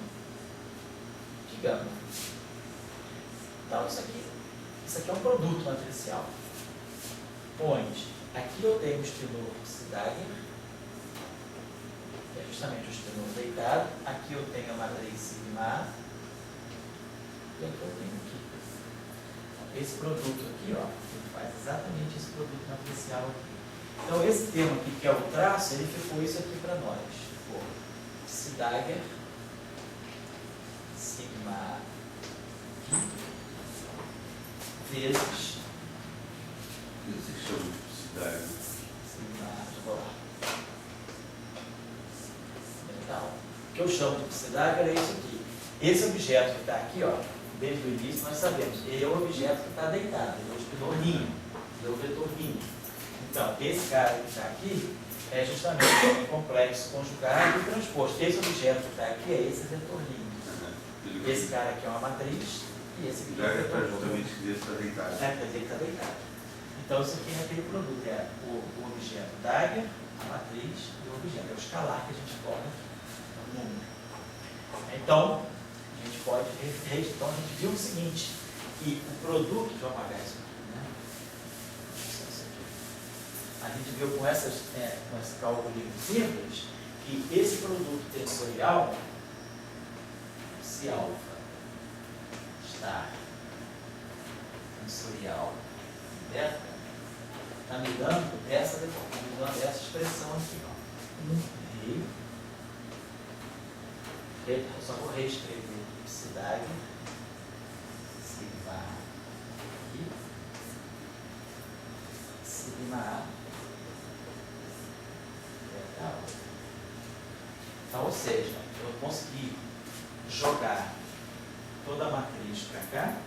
de gama. Então, isso aqui é um produto matricial. Onde aqui eu tenho o espinor Psi-Dagger, que é justamente o espinor deitado. Aqui eu tenho a matriz sigma A. E aqui eu tenho aqui. Esse produto aqui, ó, ele faz exatamente esse produto matricial aqui. Então, esse termo aqui, que é o traço, ele ficou isso aqui para nós. Ficou Psi-Dagger sigma A vezes Isso se chama de Psi-Dagger. sigma A, deixa eu lá. Então, o que eu chamo de Psi-Dagger é isso aqui. Esse objeto que está aqui, ó, desde o início nós sabemos, ele é o objeto que está deitado, ele é o espinor rinho, ele é o vetor rinho. Então, esse cara que está aqui é justamente o complexo conjugado e transposto. Esse objeto que está aqui é esse vetor rinho. Esse cara aqui é uma matriz e esse aqui é o vetor rinho. Justamente que está deitado. Quer dizer que está deitado. Então, isso aqui é aquele produto, é o objeto Dagger, a matriz e o objeto. É o escalar que a gente coloca aqui. Então, número. Então, a gente pode, então a gente viu o seguinte, que o produto, deixa eu apagar isso aqui, né? A gente viu com esse cálculo simples, que esse produto tensorial, se alfa está tensorial beta, está me dando essa expressão aqui, ó. 1 meio, eu só vou reescrever ipsidag, sigma I, sigma A, beta alfa. Então, ou seja, eu consegui jogar toda a matriz para cá,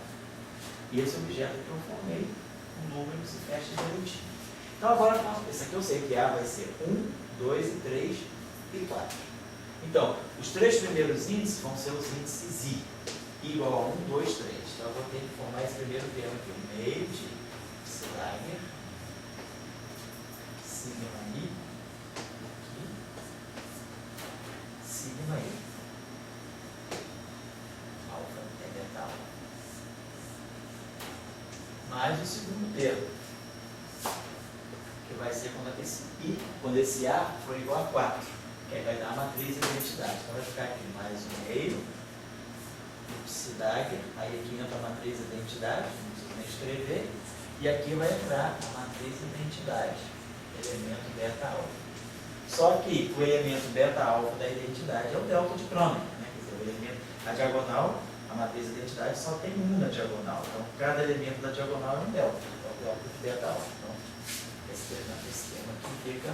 e esse objeto que eu formei, um número se fecha direitinho. Então agora, esse aqui eu sei que A vai ser 1, 2, 3 e 4. Então, os 3 primeiros índices vão ser os índices I, igual a 1, 2, 3. Então eu vou ter que formar esse primeiro termo aqui, o meio de Schleimer, sigma I, aqui, sigma I. Alfa é beta alfa. Mais o segundo termo, que vai ser quando esse A for igual a 4, que aí vai dar a matriz e a identidade. Então vai ficar aqui mais um meio, ipsidag, aí aqui entra a matriz e identidade, não preciso nem escrever, e aqui vai entrar a matriz e identidade, elemento beta alfa. Só que o elemento beta alfa da identidade é o delta de Kronecker, né? Quer dizer, o elemento, a diagonal, a matriz de identidade só tem um na diagonal. Então, cada elemento da diagonal é um delta. Então, o delta de beta alfa. Então, esse termo aqui fica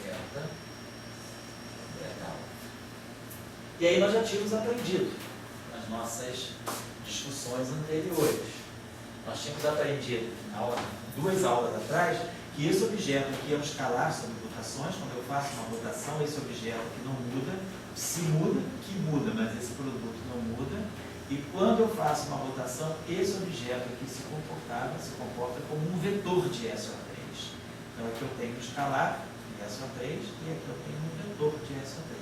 delta alfa. E aí nós já tínhamos aprendido nas nossas discussões anteriores. Nós tínhamos aprendido, duas aulas atrás, que esse objeto aqui é um escalar sobre rotações. Quando eu faço uma rotação, esse objeto que não muda, se muda, que muda, mas esse produto não muda. E quando eu faço uma rotação, esse objeto aqui se comporta como um vetor de SO3. Então aqui eu tenho um escalar de SO3 e aqui eu tenho um vetor de SO3.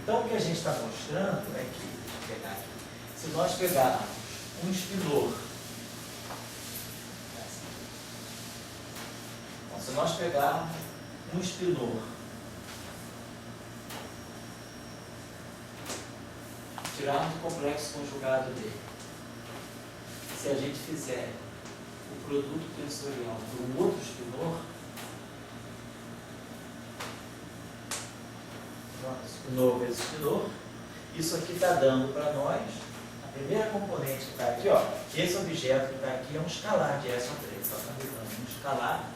Então o que a gente está mostrando é que, deixa eu pegar aqui, se nós pegarmos um espinor, então, se nós pegarmos um espinor, tirarmos o complexo conjugado dele, se a gente fizer o produto tensorial para um outro espinor, espinor vezes espinor, isso aqui está dando para nós, a primeira componente que está aqui, ó, esse objeto que está aqui é um escalar de SO3, está dando um escalar,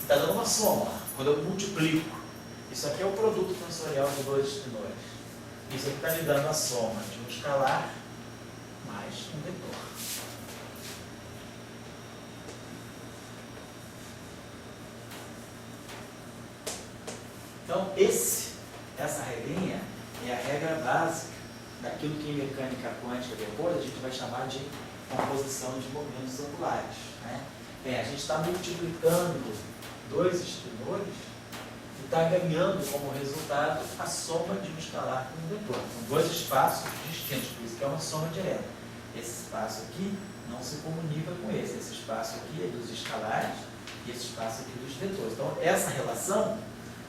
está dando uma soma, quando eu multiplico. Isso aqui é o produto tensorial de dois espinores. Isso aqui está me dando a soma de um escalar mais um vetor. Então, essa regrinha é a regra básica daquilo que em mecânica quântica depois a gente vai chamar de composição de momentos angulares, né? A gente está multiplicando dois espinores e está ganhando como resultado a soma de um escalar com um vetor. São dois espaços distintos, por isso que é uma soma direta. Esse espaço aqui não se comunica com esse. Esse espaço aqui é dos escalares e esse espaço aqui dos vetores. Então, essa relação,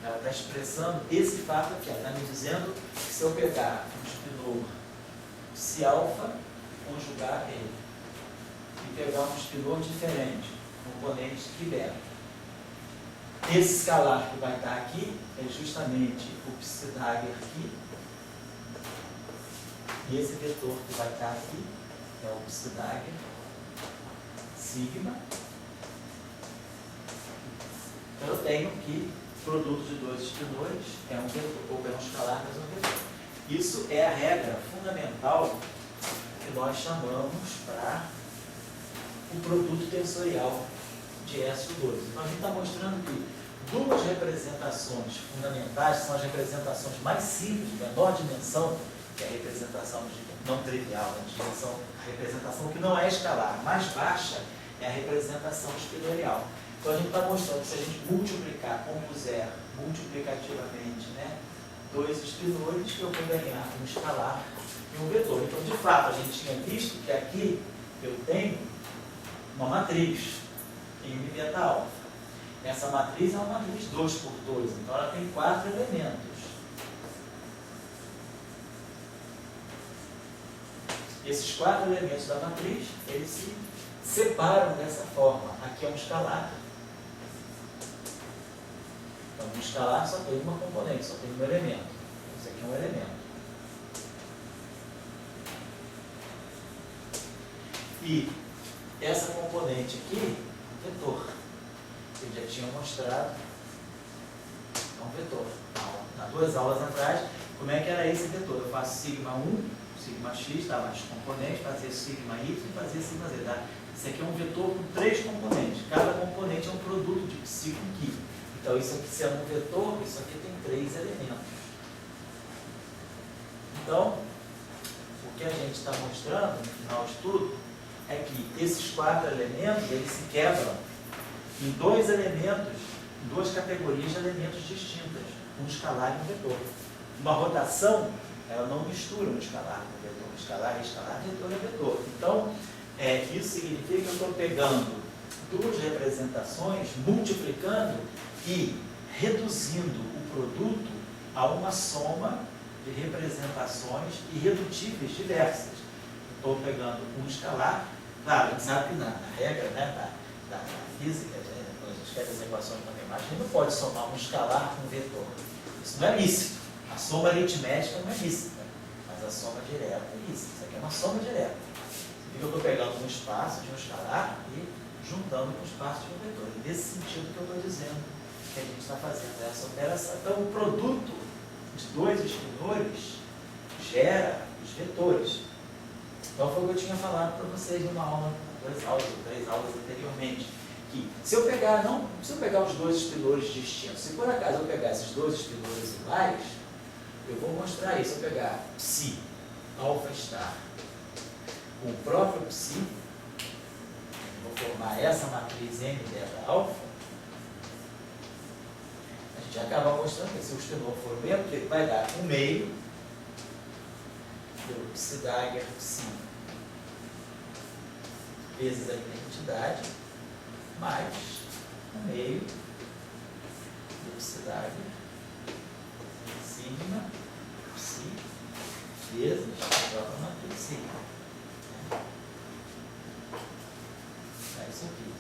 ela está expressando esse fato aqui. Ela está me dizendo que se eu pegar um espinor psi alfa, conjugar ele, e pegar um espinor diferente, componente que beta, esse escalar que vai estar aqui é justamente o ipsidag aqui, e esse vetor que vai estar aqui é o ipsidag sigma. Então eu tenho que o produto de dois espinores é um vetor, ou é um escalar mais um vetor. Isso é a regra fundamental que nós chamamos para o produto tensorial de SO2. Então a gente está mostrando que duas representações fundamentais são as representações mais simples, de menor dimensão, que é a representação não trivial, a representação que não é escalar, mais baixa é a representação espinorial. Então a gente está mostrando que se a gente multiplicar, compuser multiplicativamente, né, dois espinores, que eu vou ganhar um escalar e um vetor. Então, de fato, a gente tinha visto que aqui eu tenho uma matriz em beta alfa. Essa matriz é uma matriz 2 por 2, então ela tem 4 elementos. Esses 4 elementos da matriz, eles se separam dessa forma. Aqui é um escalar. Então, um escalar só tem uma componente, só tem um elemento. Esse aqui é um elemento. E essa componente aqui, vetor. Eu já tinha mostrado, é um vetor. Há 2 aulas atrás, como é que era esse vetor? Eu faço sigma 1, sigma x, dá mais componentes, fazia sigma y e fazia sigma z. Tá? Esse aqui é um vetor com 3 componentes. Cada componente é um produto de psi com qui. Então, isso aqui sendo um vetor, isso aqui tem 3 elementos. Então, o que a gente está mostrando, no final de tudo, é que esses 4 elementos, eles se quebram em 2 elementos, em 2 categorias de elementos distintas, um escalar e um vetor. Uma rotação, ela não mistura um escalar com um vetor. Escalar é escalar, vetor é vetor. Então, isso significa que eu estou pegando 2 representações, multiplicando e reduzindo o produto a uma soma de representações irredutíveis diversas. Estou pegando um escalar, claro, a gente sabe que na regra, né, da física, quando a gente quer as equações matemáticas, a gente não pode somar um escalar com um vetor. Isso não é lícito. A soma aritmética não é lícita, mas a soma direta é lícita. Isso aqui é uma soma direta. Significa que eu estou pegando um espaço de um escalar e juntando com o espaço de um vetor. E nesse sentido que eu estou dizendo que a gente está fazendo essa operação. Então, o produto de 2 espinores gera os vetores. Então, foi o que eu tinha falado para vocês numa aula, 2 aulas ou 3 aulas anteriormente. Que se eu pegar os 2 espinores distintos, se por acaso eu pegar esses 2 espinores iguais, eu vou mostrar isso. Se eu pegar psi, alfa star, com o próprio psi, vou formar essa matriz M beta alfa, a gente acaba mostrando que se o espinor for o mesmo, que ele vai dar 1/2 do psi dagger psi vezes a identidade, mais 1/2 do psi dagger sigma psi vezes a própria matriz sigma. É isso aqui.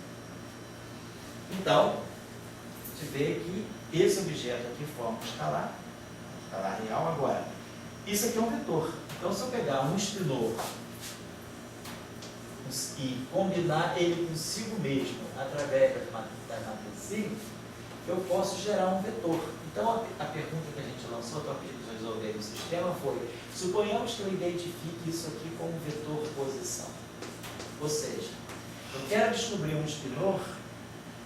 Então, a gente vê que esse objeto aqui forma um escalar real. Agora, isso aqui é um vetor. Então, se eu pegar um espinor e combinar ele consigo mesmo através da matriz sigma, eu posso gerar um vetor. Então, a pergunta que a gente lançou para resolver o sistema foi: suponhamos que eu identifique isso aqui como um vetor posição. Ou seja, eu quero descobrir um espinor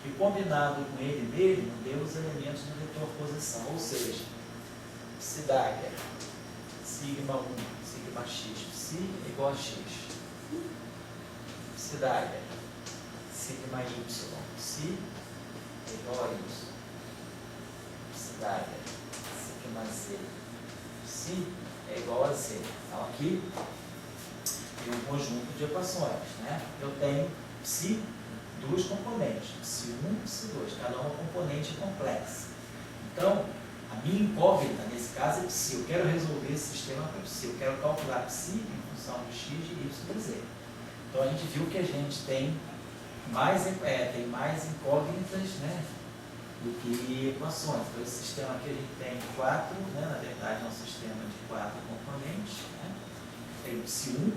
que, combinado com ele mesmo, dê os elementos do vetor posição. Ou seja, psi dagger, sigma 1, sigma x, psi igual a x. Psi dagger, sigma y, psi igual a y. Psi dagger, sigma z, psi é igual a z. Então aqui tem um conjunto de equações, né? Eu tenho psi, 2 componentes, psi 1 e psi 2, cada uma componente complexa. Então, a minha incógnita nesse caso é psi. Eu quero resolver esse sistema para psi. Eu quero calcular psi em função de x, de y e de z. Então, a gente viu que a gente tem mais incógnitas, né, do que equações. Então, esse sistema aqui a gente tem 4, né, na verdade é um sistema de 4 componentes. Né? Tem psi 1,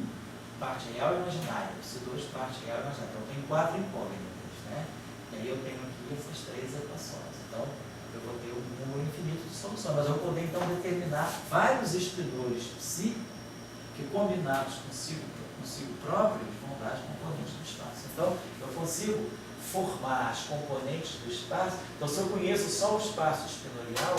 parte real e imaginária, psi 2, parte real e imaginária. Então, tem 4 incógnitas. Né? E aí eu tenho aqui essas 3 equações. Então, eu vou ter um número infinito de soluções, mas eu vou poder então determinar vários espinores psi que, combinados consigo próprios, vão dar as componentes do espaço. Então, eu consigo formar as componentes do espaço. Então, se eu conheço só o espaço espinorial,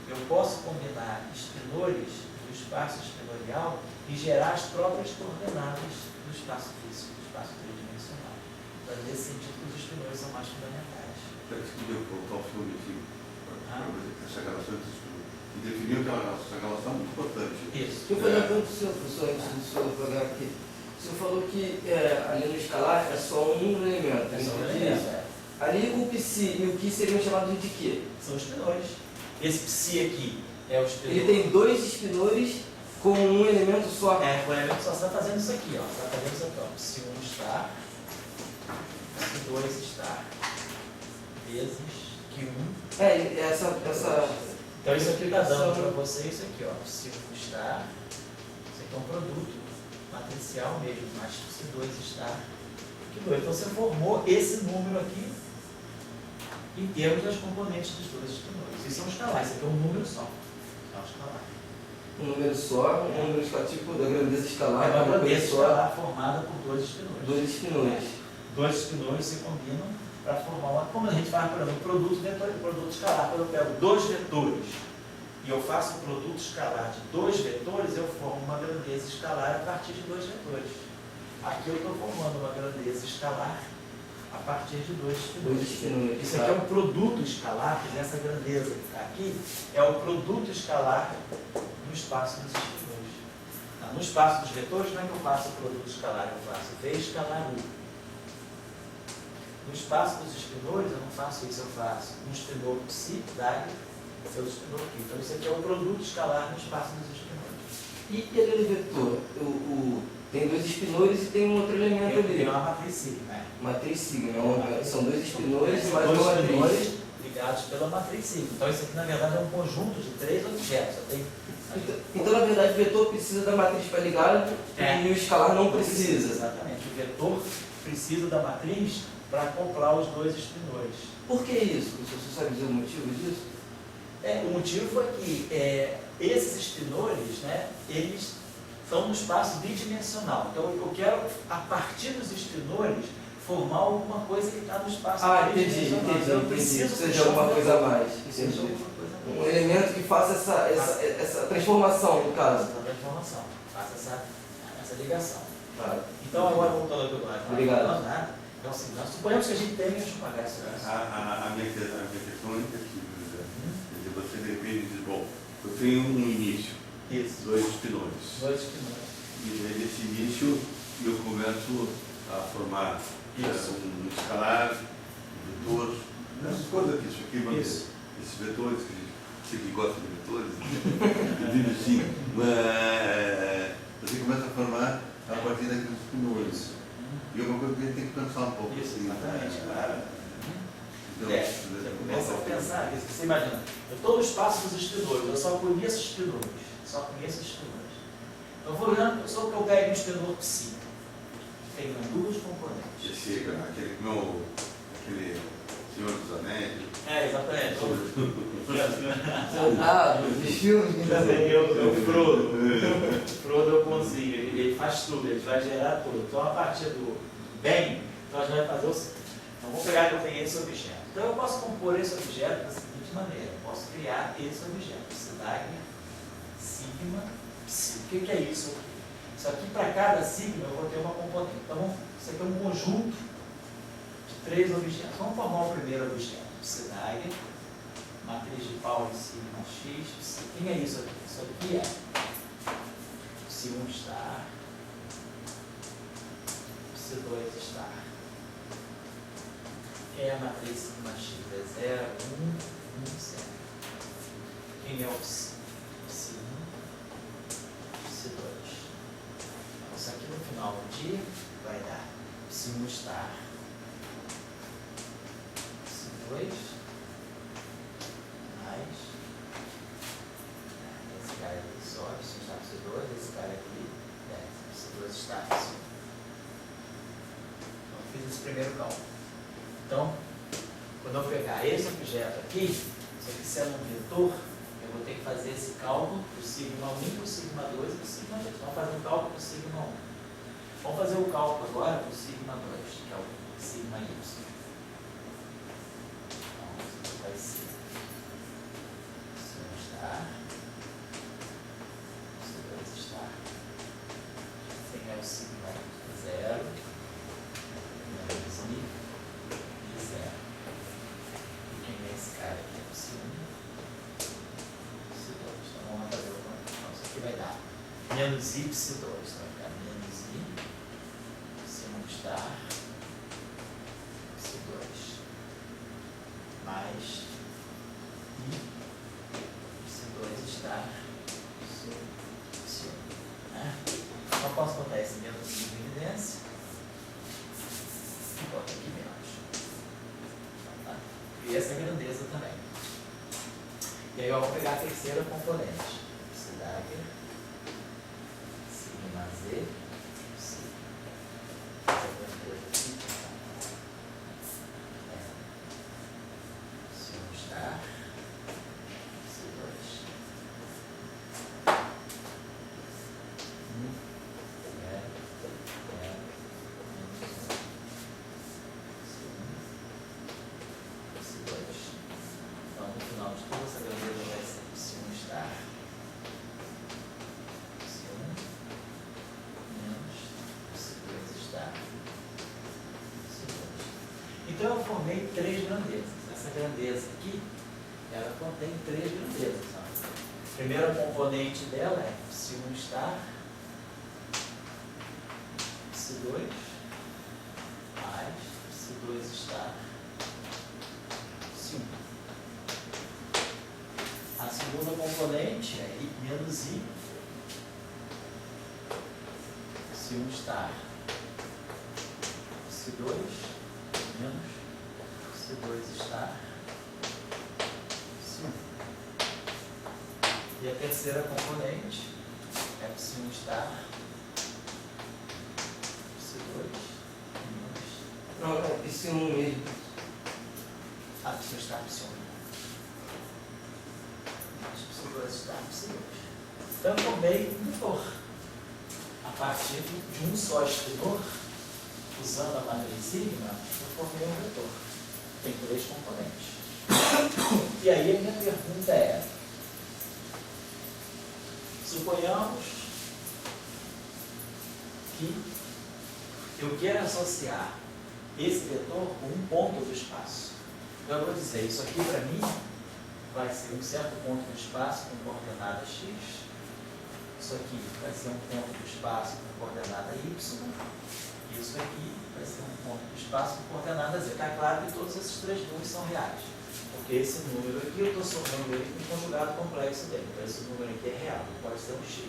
eu posso combinar espinores do espaço espinorial e gerar as próprias coordenadas do espaço físico, do espaço tridimensional. nesse sentido que os espinhos são mais fundamentais. Será que você podia voltar ao filme aqui? Essa relação entre os espinhos. E definiu que essa relação é muito importante. Isso. Eu falei para o senhor, professor, antes do senhor pagar aqui. O senhor falou que ali no escalar é só um elemento. É só um Entendi. elemento, é. Ali o psi e o qui seriam chamados de quê? São os espinhos. Esse psi aqui é o espinho. Ele tem dois espinores com um elemento só. É, com o elemento só você está fazendo isso aqui, ó. Você está fazendo isso aqui, ó. Psi 1 está, psi 2 está, vezes Q1. Então isso aqui está dando para você isso aqui, ó. Psi 1 está, isso aqui é um produto matricial mesmo, mas psi 2 está, Q2. Então você formou esse número aqui em termos das componentes dos dois espinores. Isso é um escalar, isso aqui é um número só. É um escalar. Um número só, um número escalar, tipo da grandeza escalar. É uma grandeza só, escalar formada por dois espinores. dois espinores. Dois espinores se combinam para formar uma. Como a gente faz, por exemplo, produto vetor e produto escalar. Quando eu pego dois vetores e eu faço um produto escalar de dois vetores, eu formo uma grandeza escalar a partir de dois vetores. Aqui eu estou formando uma grandeza escalar a partir de dois espinores. Isso aqui é um produto escalar, que nessa grandeza que está aqui, é o produto escalar no espaço dos espinores. No espaço dos vetores, não é que eu faço o produto escalar, eu faço V escalar U. No espaço dos espinores, eu não faço isso, eu faço um espinor psi, DAG, seu espinor aqui. Então, isso aqui é o produto escalar no espaço dos espinores. E aquele vetor? Tem dois espinores e tem um outro elemento ali. Tem uma matriz sigma, né? Matriz sigma. São dois espinores e São mais dois uma matriz. espinores ligados pela matriz sigma. Então, isso aqui, na verdade, é um conjunto de três objetos. Então, na verdade, o vetor precisa da matriz para ligar e o escalar não precisa. Exatamente. O vetor precisa da matriz para acoplar os dois espinores. Por que isso? Você sabe dizer o motivo disso? O motivo foi que esses espinores, né, eles estão no espaço bidimensional. Então, eu quero, a partir dos espinores, formar alguma coisa que está no espaço bidimensional. Então, eu preciso precisa de alguma coisa a mais. Um elemento que faça essa transformação, no caso. Essa transformação, faça essa ligação. Claro. Então, agora voltando ao que eu estava Obrigado. falando, né? Então, assim, nós suponhamos que a gente tenha, deixa eu pagar isso. A minha questão é aqui, quer dizer, você depende de, bom, eu tenho um início, Isso. dois espinores. Dois espinores. E aí, nesse início, eu começo a formar um escalar, um vetor, essas coisas aqui, isso aqui, esses vetores, que você que gosta de vetores, vive assim, você começa a formar a partir daqueles espinores. E é uma coisa que a gente tem que pensar um pouco. Isso, assim, exatamente, claro. Então, Você começa a pensar isso. Você imagina, eu estou no espaço dos espinores, eu só conheço espinores. Eu vou olhando, só que eu pego um espinor psi. Tem duas componentes. Aquele Senhor dos Anéis. Exatamente. Dos filmes que O Frodo. O Frodo eu consigo, ele faz tudo, ele vai gerar tudo. Então, a partir do bem, então a gente vai fazer Então, vamos pegar que eu tenho esse objeto. Então, eu posso compor esse objeto da seguinte maneira: eu posso criar esse objeto, cidade, sigma, psi. O que é isso aqui? Isso aqui, para cada sigma, eu vou ter uma componente. Então, isso aqui é um conjunto de três objetos. Vamos formar o primeiro objeto, cidade, matriz de Pauli, sigma, x, psi. Quem é isso aqui? Isso aqui é psi1 estar, psi2 estar. É a matriz sigma x é 0, 1, 1, 0. Quem é o psi? Psi1, psi2. Então, isso aqui no final do dia vai dar psi1 estar, psi2, mais esse cara aqui só, psi1 estar, psi2, esse cara aqui, psi2 estar, psi1. Então, eu fiz esse primeiro cálculo. Então, quando eu pegar esse objeto aqui, se eu quiser um vetor, eu vou ter que fazer esse cálculo para o sigma 1, para o sigma 2 e para o sigma 2. Vamos fazer um cálculo para o sigma 1. Vamos fazer o cálculo agora para o sigma 2, que é o sigma y. Então, vai ser sigma estar, sigma estar, tem o sigma 0, menos I psi 2. Vai ficar menos I psi 1 estar psi 2 mais I psi 2 estar psi 1. Né? Então, posso botar esse menos I em evidência e boto aqui menos. Tá? E essa é a grandeza também. E aí eu vou pegar a terceira componente. Psi sigma Z, psi. Essa grandeza aqui. Psi 1 estar, psi 2. Então, no final de tudo, essa grandeza vai ser psi 1 estar, psi 1 menos psi 2 estar, psi 2. Então, eu formei três grandezas. Essa grandeza aqui, ela contém três grandezas. A primeira componente dela é psi 1 estar, psi 2 mais psi 2 estar, psi 1. A segunda componente é I menos I psi 1 estar, psi 2 menos psi 2 estar, psi 1. E a terceira componente é psi 1 estar, psi 2 menos. Não, é psi 1 mesmo. Psi 1 estar, psi 1 menos psi 2 estar, psi 2. Então eu formei um vetor a partir de um só espinor. Usando a matriz sigma, eu formei um vetor. Tem três componentes. E aí a minha pergunta é: suponhamos que eu quero associar esse vetor com um ponto do espaço. Então eu vou dizer, isso aqui para mim vai ser um certo ponto do espaço com coordenada x. Isso aqui vai ser um ponto do espaço com coordenada y. Isso aqui vai ser um ponto do espaço com coordenada z. Está claro que todos esses três números são reais. Porque esse número aqui eu estou somando ele com o conjugado complexo dele. Então esse número aqui é real, pode ser um x.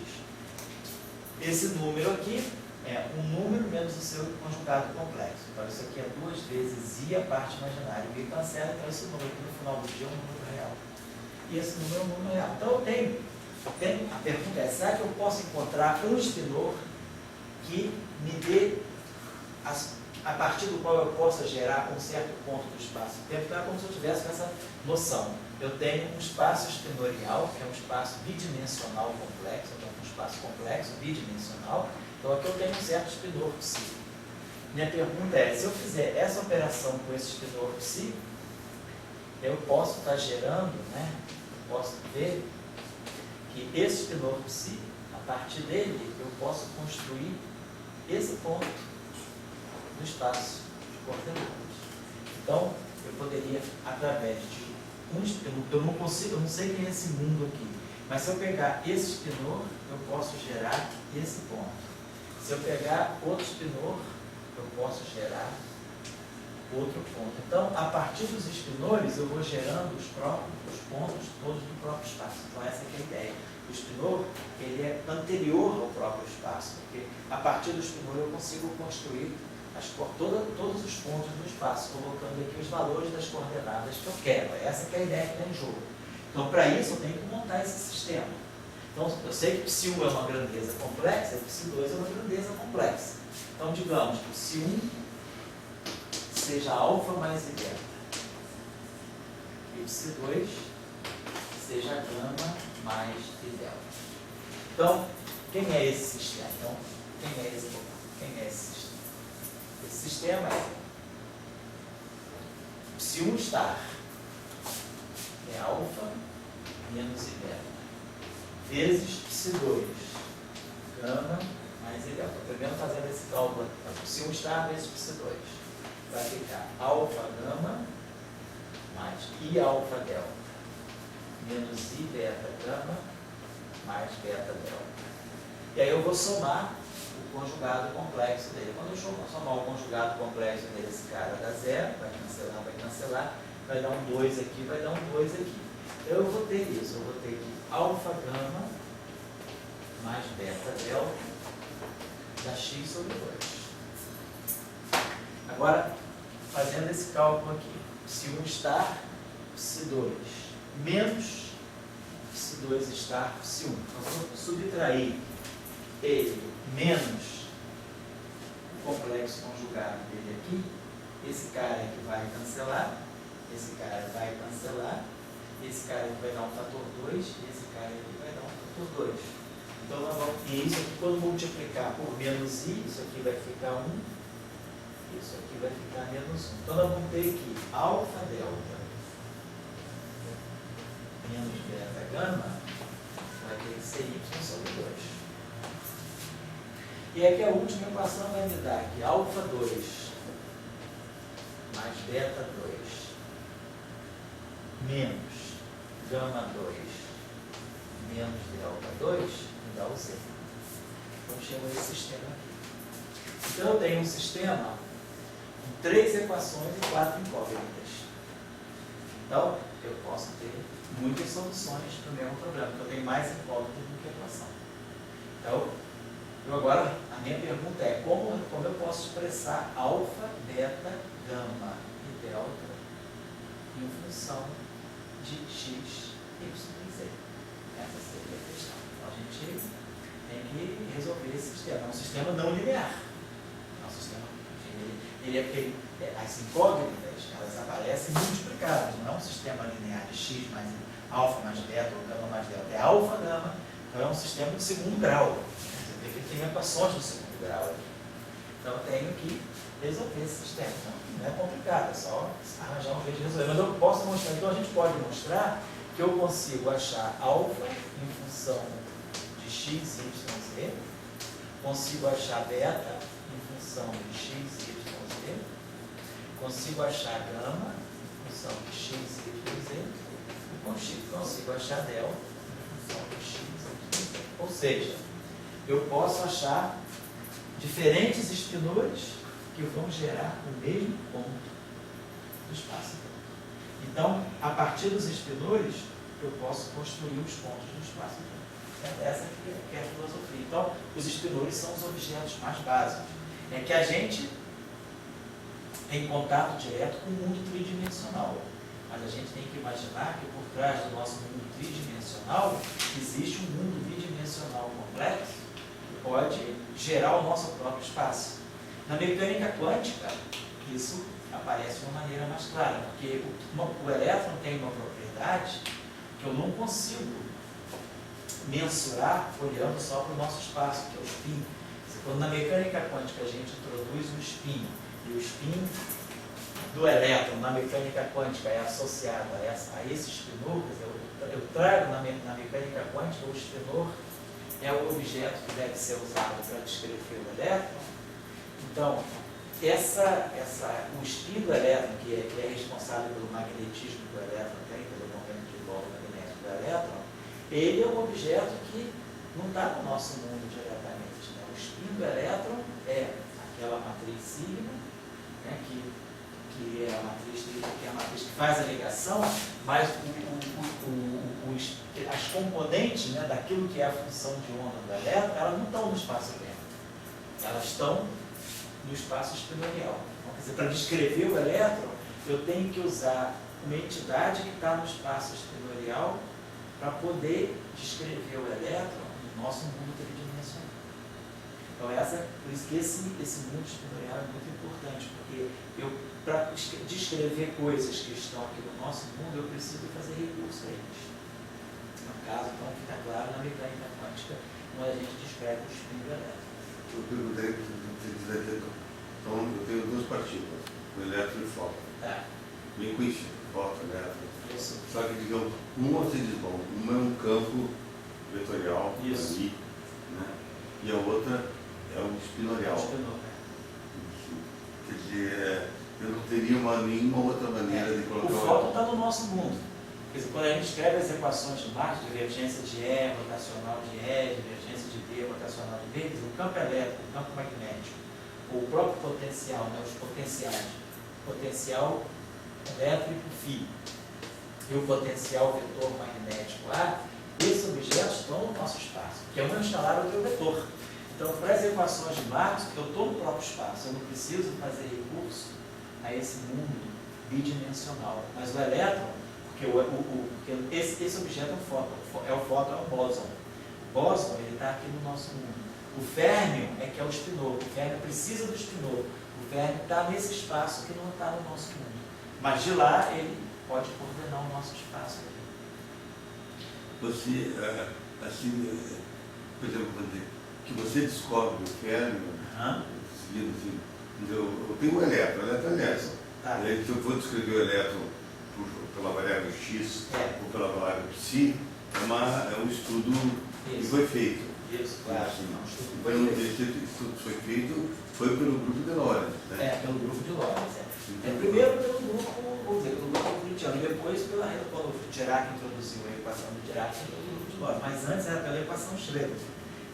Esse número aqui é um número menos o seu conjugado complexo. Então isso aqui é 2 vezes i a parte imaginária. O i cancela, então esse número aqui no final do dia é um número real. E esse número é um número real. Então eu tenho a pergunta é: será que eu posso encontrar um espinor que me dê, a partir do qual eu possa gerar um certo ponto do espaço-tempo? Então é como se eu tivesse com essa noção. Eu tenho um espaço espinorial, que é um espaço bidimensional complexo. Eu tenho um espaço complexo bidimensional. Então aqui eu tenho um certo espinor psi. Minha pergunta é: se eu fizer essa operação com esse espinor psi, eu posso estar gerando, né? Posso ver que esse espinor psi, a partir dele, eu posso construir esse ponto no espaço de coordenadas. Então, eu poderia, através de um espinor, eu não sei quem é esse mundo aqui, mas se eu pegar esse espinor, eu posso gerar esse ponto. Se eu pegar outro espinor, eu posso gerar outro ponto. Então, a partir dos espinores, eu vou gerando os pontos todos do próprio espaço. Então, essa é a ideia. O espinor, ele é anterior ao próprio espaço, porque a partir do espinor eu consigo construir todos os pontos do espaço, colocando aqui os valores das coordenadas que eu quero. Essa que é a ideia que está em jogo. Então, para isso, eu tenho que montar esse sistema. Então, eu sei que psi 1 é uma grandeza complexa e psi 2 é uma grandeza complexa. Então, digamos que psi 1 seja alfa mais i beta, e psi 2 seja gama mais i delta. Então, quem é esse sistema? Então, quem é esse sistema? Esse sistema é psi 1 estar é alfa menos i beta vezes psi 2 gama mais i delta. Primeiro fazendo esse cálculo aqui. Então, psi 1 estar vezes psi 2 vai ficar alfa gama mais i alfa delta menos i beta gama mais beta delta. E aí eu vou somar o conjugado complexo dele. Quando eu somar o conjugado complexo dele, esse cara dá 0, vai cancelar, vai dar um 2 aqui, vai dar um 2 aqui. Então eu vou ter isso, eu vou ter que alfa gama mais beta delta da x sobre 2. Agora, fazendo esse cálculo aqui, psi1 estar, psi2 menos psi2 estar, psi1. Então, se eu subtrair ele menos o complexo conjugado dele aqui, esse cara aqui vai cancelar, esse cara vai cancelar, esse cara aqui vai dar um fator 2 e esse cara aqui vai dar um fator 2. Então, nós vamos, e isso aqui, quando multiplicar por menos i, isso aqui vai ficar 1, isso aqui vai ficar menos 1. Então, nós vamos ter aqui alfa delta menos beta gama vai ter que ser y sobre 2. E aqui a última equação vai me dar aqui alfa 2 mais beta 2 menos gama 2 menos delta 2 me dá o zero. Então chama esse sistema aqui. Então eu tenho um sistema com 3 equações e 4 incógnitas. Então eu posso ter muitas soluções para o mesmo problema, porque eu tenho mais incógnitas do que equação. Então, agora a minha pergunta é como eu posso expressar alfa, beta, gama e delta em função de x, y e z. Essa seria a questão. Então a gente tem que resolver esse sistema. É um sistema não linear. É um sistema, as incógnitas, elas aparecem multiplicadas. Não é um sistema linear de x mais alfa mais beta ou gama mais delta. É alfa, gama. Então é um sistema de segundo grau. Você vê que tem equações do segundo grau aqui. Então eu tenho que resolver esse sistema. Então, não é complicado, é só arranjar um jeito de resolver. Mas eu posso mostrar, então a gente pode mostrar que eu consigo achar alfa em função de x, y, z, consigo achar beta em função de x, y, z, consigo achar gama em função de x, y, z, e consigo achar delta em função de x, y, z. Ou seja, eu posso achar diferentes espinores que vão gerar o mesmo ponto do espaço. Então, a partir dos espinores, eu posso construir os pontos do espaço. Essa aqui é a filosofia. Então, os espinores são os objetos mais básicos. É que a gente tem contato direto com o mundo tridimensional. Mas a gente tem que imaginar que por trás do nosso mundo tridimensional existe um mundo bidimensional complexo que pode gerar o nosso próprio espaço. Na mecânica quântica, isso aparece de uma maneira mais clara, porque o elétron tem uma propriedade que eu não consigo mensurar olhando só para o nosso espaço, que é o spin. Quando na mecânica quântica a gente introduz um spin, e o spin do elétron na mecânica quântica é associado a esse spinor, eu trago na mecânica quântica o spinor é o objeto que deve ser usado para descrever o elétron. Então, o spin do elétron, que é responsável pelo magnetismo que o elétron tem, pelo momento de volta magnético do elétron, ele é um objeto que não está no nosso mundo diretamente. Né? O spin do elétron é aquela matriz sigma, né, que é a matriz que faz a ligação, mas as componentes, né, daquilo que é a função de onda do elétron, elas não estão no espaço-tempo. Elas estão no espaço espinorial. Então, quer dizer, para descrever o elétron, eu tenho que usar uma entidade que está no espaço espinorial para poder descrever o elétron no nosso mundo tridimensional. Então, por isso que esse mundo espinorial é muito importante, porque para descrever coisas que estão aqui no nosso mundo, eu preciso fazer recurso a eles. No caso, então, fica claro na mecânica quântica, quando a gente descreve o spin do elétron. Eu perguntei, então eu tenho duas partículas, o elétron e o fóton. Bem conhecido, fóton, elétron. Isso. Só que, digamos, você diz, bom, uma é um campo vetorial, ali, né? E a outra é um espinorial. Quer dizer, eu não teria nenhuma outra maneira de colocar... O fóton está no nosso mundo. Quer dizer, quando a gente escreve as equações de Marx, divergência de E, rotacional de E, divergência de D, rotacional de D, o campo elétrico, o campo magnético, o próprio potencial, né, os potenciais, potencial elétrico φ e o potencial vetor magnético A, esses objetos estão no nosso espaço, que é um instalar o teu vetor. Então, para as equações de Marx, eu estou no próprio espaço, eu não preciso fazer recurso a esse mundo bidimensional. Mas o elétron, porque esse objeto é um fóton, é o bóson. O bóson, ele está aqui no nosso mundo. O férmio é que é o spinor, o férmio precisa do spinor. O férmio está nesse espaço que não está no nosso mundo. Mas de lá, ele pode coordenar o nosso espaço aqui. Você, assim, por exemplo, que você descobre o férmio, seguindo assim, eu tenho um elétron, o elétron é elétron. Tá. E aí, se eu for descrever o elétron pela variável x ou pela variável psi, é um estudo que foi feito. Isso, claro. Assim, Foi então, feito. esse estudo foi feito pelo grupo de Lorentz, né? Pelo grupo de Lorentz. Então, Primeiro pelo grupo, vamos dizer, pelo grupo euclidiano, depois quando o Dirac introduziu a equação do Dirac, pelo grupo de Lorentz, mas antes era pela equação de Schroeder.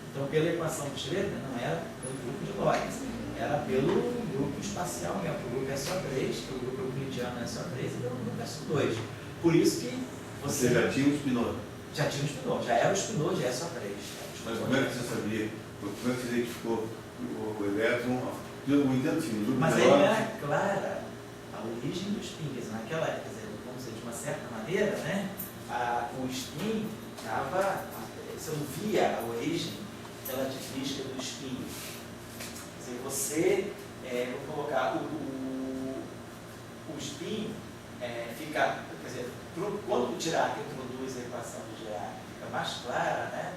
Então, pela equação de Schroeder, não era pelo grupo de Lorentz, era pelo grupo espacial mesmo, pelo grupo SO3, que o grupo euclidiano é SO3 e pelo grupo SO2. Por isso que você já tinha um spinor. Já tinha um spinor, já era o spinor de SO3. Mas como é que você sabia? Como é que você identificou o elétron? Eu não entendo assim, no grupo Mas de aí Lorentz. era clara a origem do spin, quer dizer, naquela época, vamos dizer, de uma certa maneira, né, o spin estava, você não via a origem relativística do spin. Quer dizer, você, vou colocar, o spin fica, quer dizer, quando o Dirac introduz a equação do Dirac, fica mais clara, né,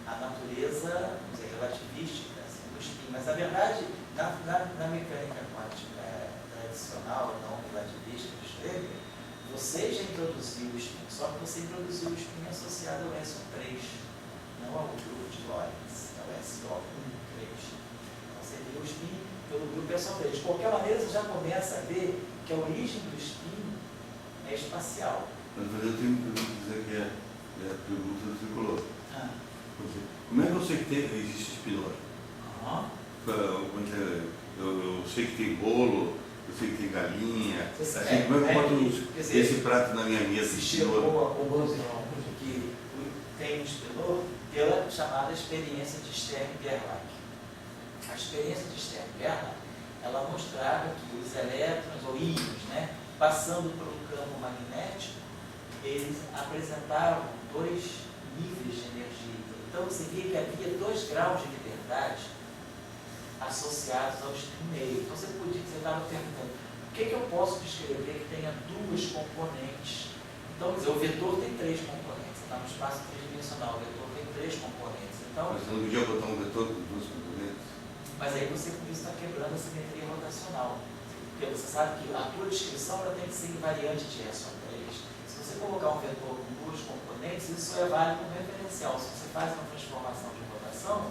a natureza, vamos dizer, relativística assim, do spin. Mas, na verdade, na mecânica quântica tradicional, não relativista de Schroeder, você já introduziu o spin, só que você introduziu o spin associado ao SO3, não ao grupo de Lorentz, ao SO1,3. Então, você viu o spin pelo grupo SO3. De qualquer maneira, você já começa a ver que a origem do spin é espacial. Mas eu tenho que dizer que é a pergunta do tricolor. Como é que eu sei que existe spinor? Eu sei que tem bolo, eu sei que tem galinha. Assim, como é que eu boto esse prato na minha mesa de chegou spinor? a conclusão que tem um spinor pela chamada experiência de Stern-Gerlach. A experiência de Stern-Gerlach, ela mostrava que os elétrons ou íons, né, passando por um campo magnético, eles apresentavam dois níveis de energia. Então você via que havia 2 graus de liberdade associados ao spin meio. Então você estava perguntando, o que eu posso descrever que tenha 2 componentes? Então, quer dizer, o vetor tem 3 componentes, está no espaço tridimensional, o vetor tem 3 componentes. Então, Mas você não podia botar um vetor com 2 componentes? mas aí você com isso está quebrando a simetria rotacional. Porque você sabe que a tua descrição ela tem que ser invariante de SO3. Se você colocar um vetor com 2 componentes, isso só é válido como referencial. Se você faz uma transformação de rotação,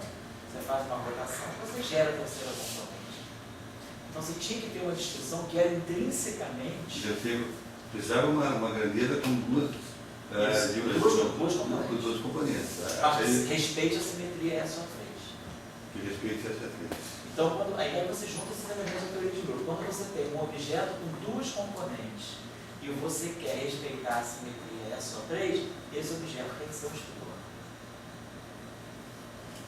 você faz uma rotação, você gera a terceira componente. Então você tinha que ter uma descrição que era intrinsecamente... Precisava uma grandeza com 2 componentes. Com 2 componentes. Mas respeite a simetria SO3. Que respeite a SO3. Então, aí você junta esses elementos da teoria de grupo. Quando você tem um objeto com 2 componentes e você quer respeitar a simetria SO3, esse objeto tem que ser um spinor.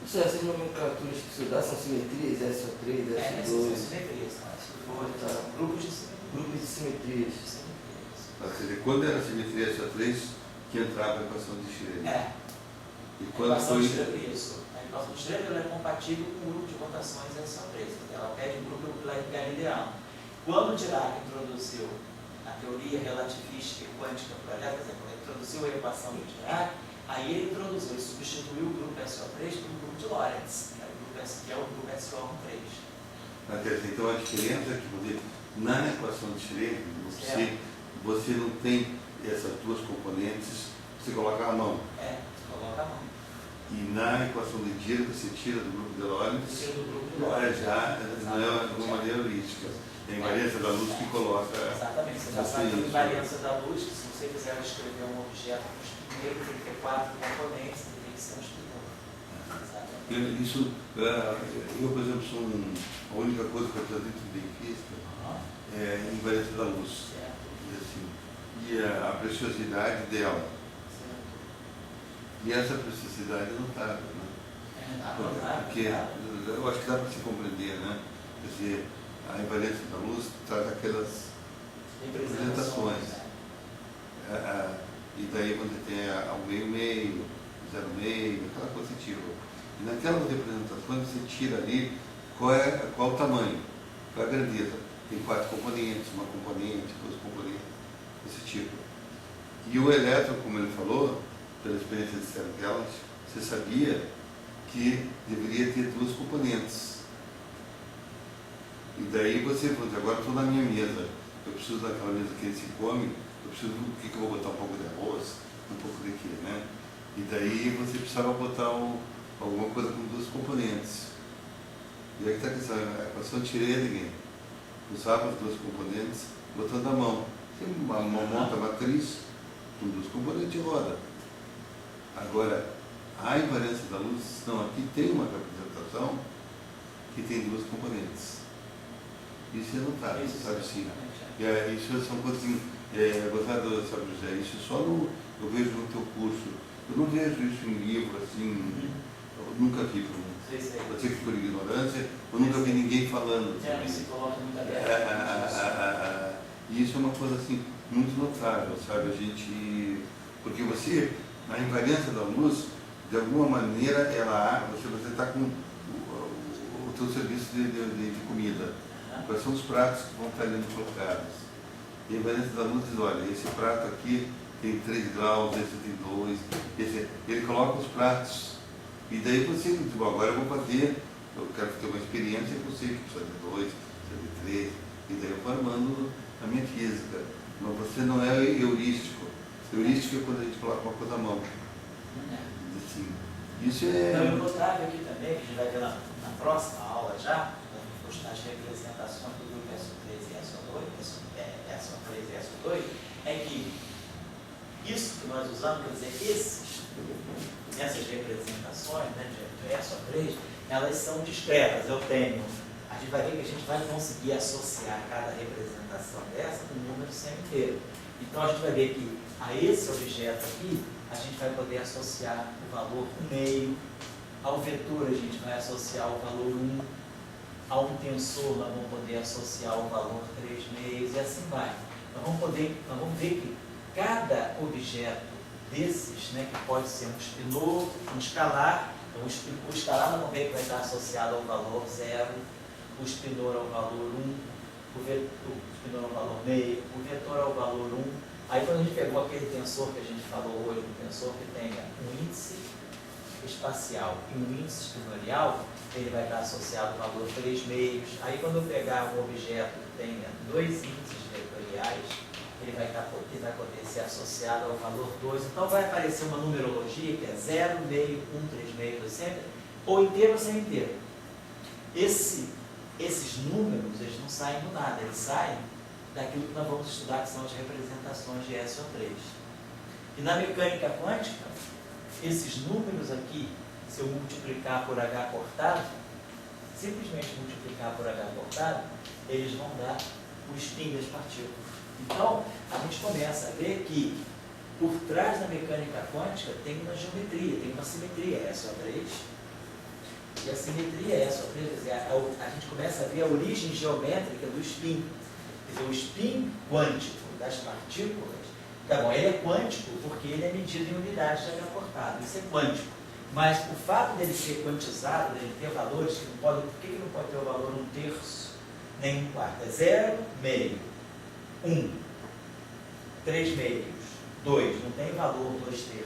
Essas nomenclaturas que você dá são simetrias, SO3, Essas SO2? são simetrias, são grupos de simetrias. Grupos de simetrias. Quer dizer, quando era a simetria SO3, que entrava a equação de Schrödinger. E A quando equação foi... de Schrödinger, isso. A equação de Schrödinger é compatível com o grupo de rotações SO3. Ela pede um grupo galileano. Quando Dirac introduziu a teoria relativística e quântica para ela, quer dizer, quando ele introduziu a equação de Dirac, aí ele introduziu e substituiu o grupo SO3 pelo grupo de Lorentz, que é o grupo SO1,3. Então a diferença é que na equação de Schrödinger, você não tem essas 2 componentes, você coloca a mão. Você coloca a mão. E na equação de Dirac você tira do grupo de Lorentz, já não é uma maneira heurística. É a invariância da luz que coloca. Exatamente, você já sabe a invariância da luz, que se você quiser escrever um objeto com spin negro, tem que ter 4 componentes, tem que ser um spin negro. Isso, eu, por exemplo, sou a única coisa que eu acredito em física é a invariância da luz. E, assim, a preciosidade dela. E essa preciosidade é notável, né? Porque eu acho que dá para se compreender, né? Quer dizer, a invariância da luz traz aquelas representações. E daí você tem ao meio, 0,5, aquela coisa que tirou. E naquelas representações você tira ali qual o tamanho, qual a grandeza. Tem 4 componentes, uma componente, 2 componentes, esse tipo. E o elétron, como ele falou, pela experiência de Sergelas, você sabia que deveria ter 2 componentes. E daí você, agora estou na minha mesa, eu preciso daquela mesa que ele se come, eu preciso, o que eu vou botar? Um pouco de arroz, um pouco de quê, né? E daí você precisava botar alguma coisa com 2 componentes. E aí que está a questão, a equação de Schrödinger usava os 2 componentes botando a mão. Tem uma monta matriz com 2 componentes de roda. Agora, a invariância da luz, não, aqui tem uma representação que tem 2 componentes. Isso é notável, sabe sim. Isso são coisas assim, gostado, sabe, José, isso só eu vejo no teu curso. Eu não vejo isso em livro, assim, eu nunca vi, pode ser que por ignorância, eu nunca vi ninguém falando. Não se coloca muito aberto. E isso é uma coisa, assim, muito notável, sabe, a gente, porque você, na invariância da luz, de alguma maneira, você está com o teu serviço de comida. Quais são os pratos que vão estar ali colocados? E a invariância da luz diz, olha, esse prato aqui tem 3 graus, esse tem 2, ele coloca os pratos. E daí você diz, agora eu vou fazer, eu quero ter uma experiência com você, que precisa de 2, precisa de 3, e daí eu vou armando a minha física. Mas você não é heurístico. Heurístico é quando a gente coloca uma coisa à mão. Assim, isso é... Então, eu notável aqui também, que a gente vai ver na próxima aula já, as representações do grupo SO3 e SO2, SO3 e SO2, é que isso que nós usamos, quer dizer, essas representações, né, de SO3, elas são discretas. A gente vai ver que a gente vai conseguir associar cada representação dessa com um número semi-inteiro. Então a gente vai ver que a esse objeto aqui, a gente vai poder associar o valor 1,5, ao vetor a gente vai associar o valor 1, a um tensor nós vamos poder associar o valor 3,5 e assim vai. Nós vamos ver que cada objeto desses, né, que pode ser um espinor, um escalar, então, o escalar nós vamos ver que vai estar associado ao valor 0, o espinor ao valor 1, o espinor ao valor meio, o vetor ao valor 1. Aí quando a gente pegou aquele tensor que a gente falou hoje, um tensor que tenha um índice espacial e um índice espinorial, ele vai estar associado ao valor 3,5. Aí quando eu pegar um objeto que tenha 2 índices vetoriais, ele vai poder ser associado ao valor 2. Então vai aparecer uma numerologia que é 0, meio, 1, 3,5, sempre, ou inteiro ou sem inteiro. Esses números, eles não saem do nada, eles saem daquilo que nós vamos estudar, que são as representações de SO3. E na mecânica quântica, esses números aqui, se eu multiplicar por H cortado, simplesmente multiplicar por H cortado, eles vão dar o spin das partículas. Então, a gente começa a ver que por trás da mecânica quântica tem uma geometria, tem uma simetria SO3. E a simetria SO3, quer dizer, a gente começa a ver a origem geométrica do spin. Quer dizer, o spin quântico das partículas, tá bom, ele é quântico porque ele é medido em unidades de H cortado, isso é quântico. Mas o fato dele ser quantizado, dele ter valores que não podem, por que ele não pode ter o valor 1/3, nem 1/4? É 0, meio, 1, 3/2, 2, não tem valor 2/3.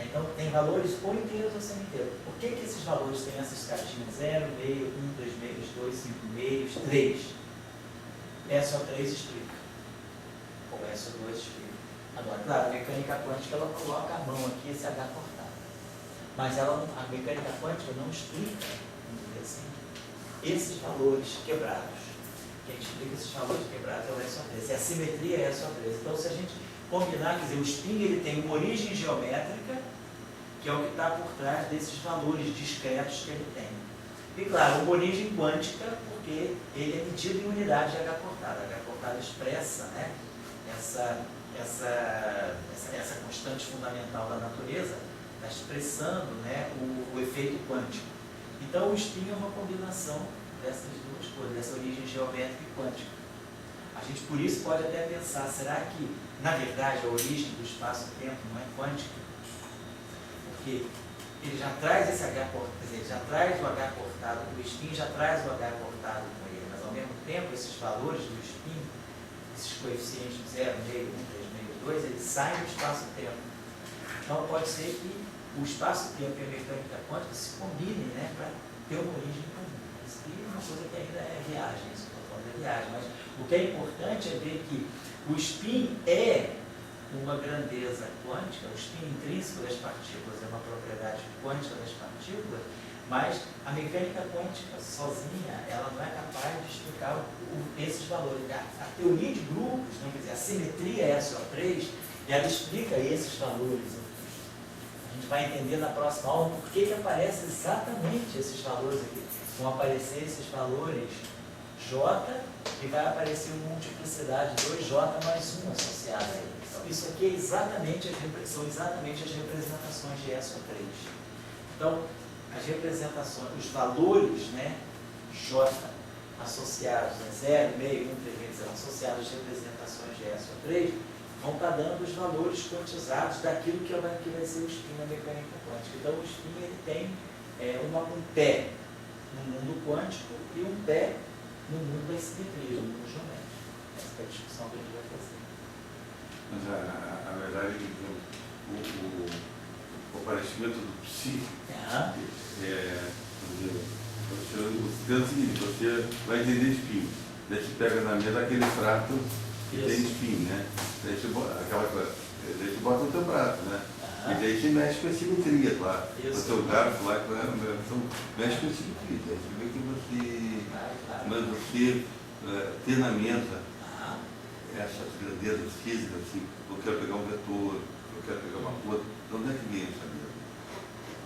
Então tem valores ou inteiros ou semi-inteiros. Por que esses valores têm essas caixinhas? 0, meio, 1, 2/2, 2, 5/2, 3. SO3 explica. Ou SO2 explica. Agora, claro, a mecânica quântica ela coloca a mão aqui, esse H cortado. Mas a mecânica quântica não explica, vamos dizer assim, esses valores quebrados. Quem explica esses valores quebrados é o SO3. Se a simetria é SO3. Então, se a gente combinar, quer dizer, o spin ele tem uma origem geométrica, que é o que está por trás desses valores discretos que ele tem. E claro, uma origem quântica, porque ele é medido em unidade de H cortada. H cortada expressa, né, essa constante fundamental da natureza, está expressando, né, o efeito quântico. Então, o spin é uma combinação dessas duas coisas, dessa origem geométrica e quântica. A gente, por isso, pode até pensar, será que, na verdade, a origem do espaço-tempo não é quântica? Porque ele já traz esse H cortado, quer dizer, já traz o H cortado com o spin, já traz o H cortado com ele, mas, ao mesmo tempo, esses valores do spin, esses coeficientes 0, meio, 1, 3, meio, 2, eles saem do espaço-tempo. Então, pode ser que o espaço-tempo e a mecânica quântica se combinem, né, para ter uma origem comum. Isso aqui é uma coisa que ainda é viagem, isso que eu estou falando é viagem, mas o que é importante é ver que o spin é uma grandeza quântica, o spin intrínseco das partículas é uma propriedade quântica das partículas, mas a mecânica quântica sozinha, ela não é capaz de explicar esses valores. A teoria de grupos, né, quer dizer, a simetria SO3, ela explica esses valores. A gente vai entender na próxima aula por que aparecem exatamente esses valores aqui. Vão aparecer esses valores J e vai aparecer uma multiplicidade 2J mais 1 associada a ele. Então, isso aqui é são exatamente as representações de SO3. Então, as representações, os valores, né, J associados a 0, meio, 1, 3, 0, associados às representações de SO3, vão estar dando os valores quantizados daquilo que vai ser o spin na mecânica quântica. Então, o spin ele tem um pé no mundo quântico e um pé no mundo da simetria, no mundo geométrico. Essa é a discussão que a gente vai fazer. Mas a verdade é que o aparecimento do psi você pensa o seguinte, você vai entender spin, daí você pega na mesa aquele prato que tem spin, né? Daí você bota aquela coisa, daí você bota no teu prato, né? E daí você mexe com a simetria, claro. O teu garfo lá, então, mexe com a simetria. Daí você vê que mas você ter na mesa essas grandezas físicas, assim, eu quero pegar um vetor, eu quero pegar uma coisa, de onde é que vem essa mesa?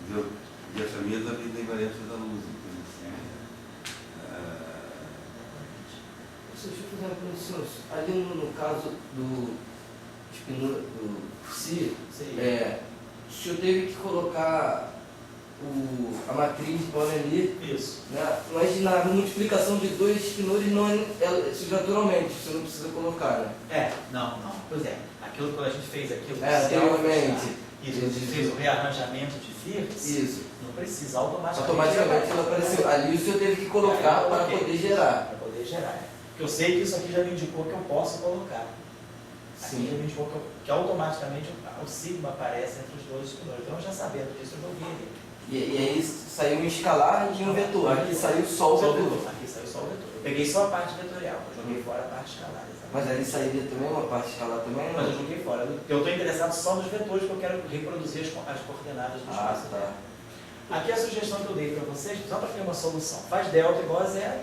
Entendeu? E essa mesa vem da invariância da luz. Deixa eu fazer uma pergunta, senhor. Ali no caso do psi, o senhor teve que colocar a matriz de Pauli, isso. Né? Mas na multiplicação de dois espinores não isso naturalmente, você não precisa colocar, né? Não. Pois é, aquilo que a gente fez aqui, anteriormente. Isso, a gente fez o rearranjamento de Firth. Isso. Não precisa, automaticamente ela apareceu. Ali o senhor teve que colocar para poder gerar. Para poder gerar. Porque eu sei que isso aqui já me indicou que eu posso colocar. Aqui já me indicou que automaticamente o sigma aparece entre os dois espinores. Então, já sabendo disso, eu joguei ele. E aí saiu um escalar e um vetor. Aqui saiu só o vetor. Aqui saiu só o vetor. Eu peguei só a parte vetorial, eu joguei fora a parte escalar. Mas ali sairia também uma parte escalar também? Mas eu joguei fora. Eu estou interessado só nos vetores, porque eu quero reproduzir as coordenadas do espaço. Tá. Aqui a sugestão que eu dei para vocês, só para ter uma solução, faz delta igual a zero.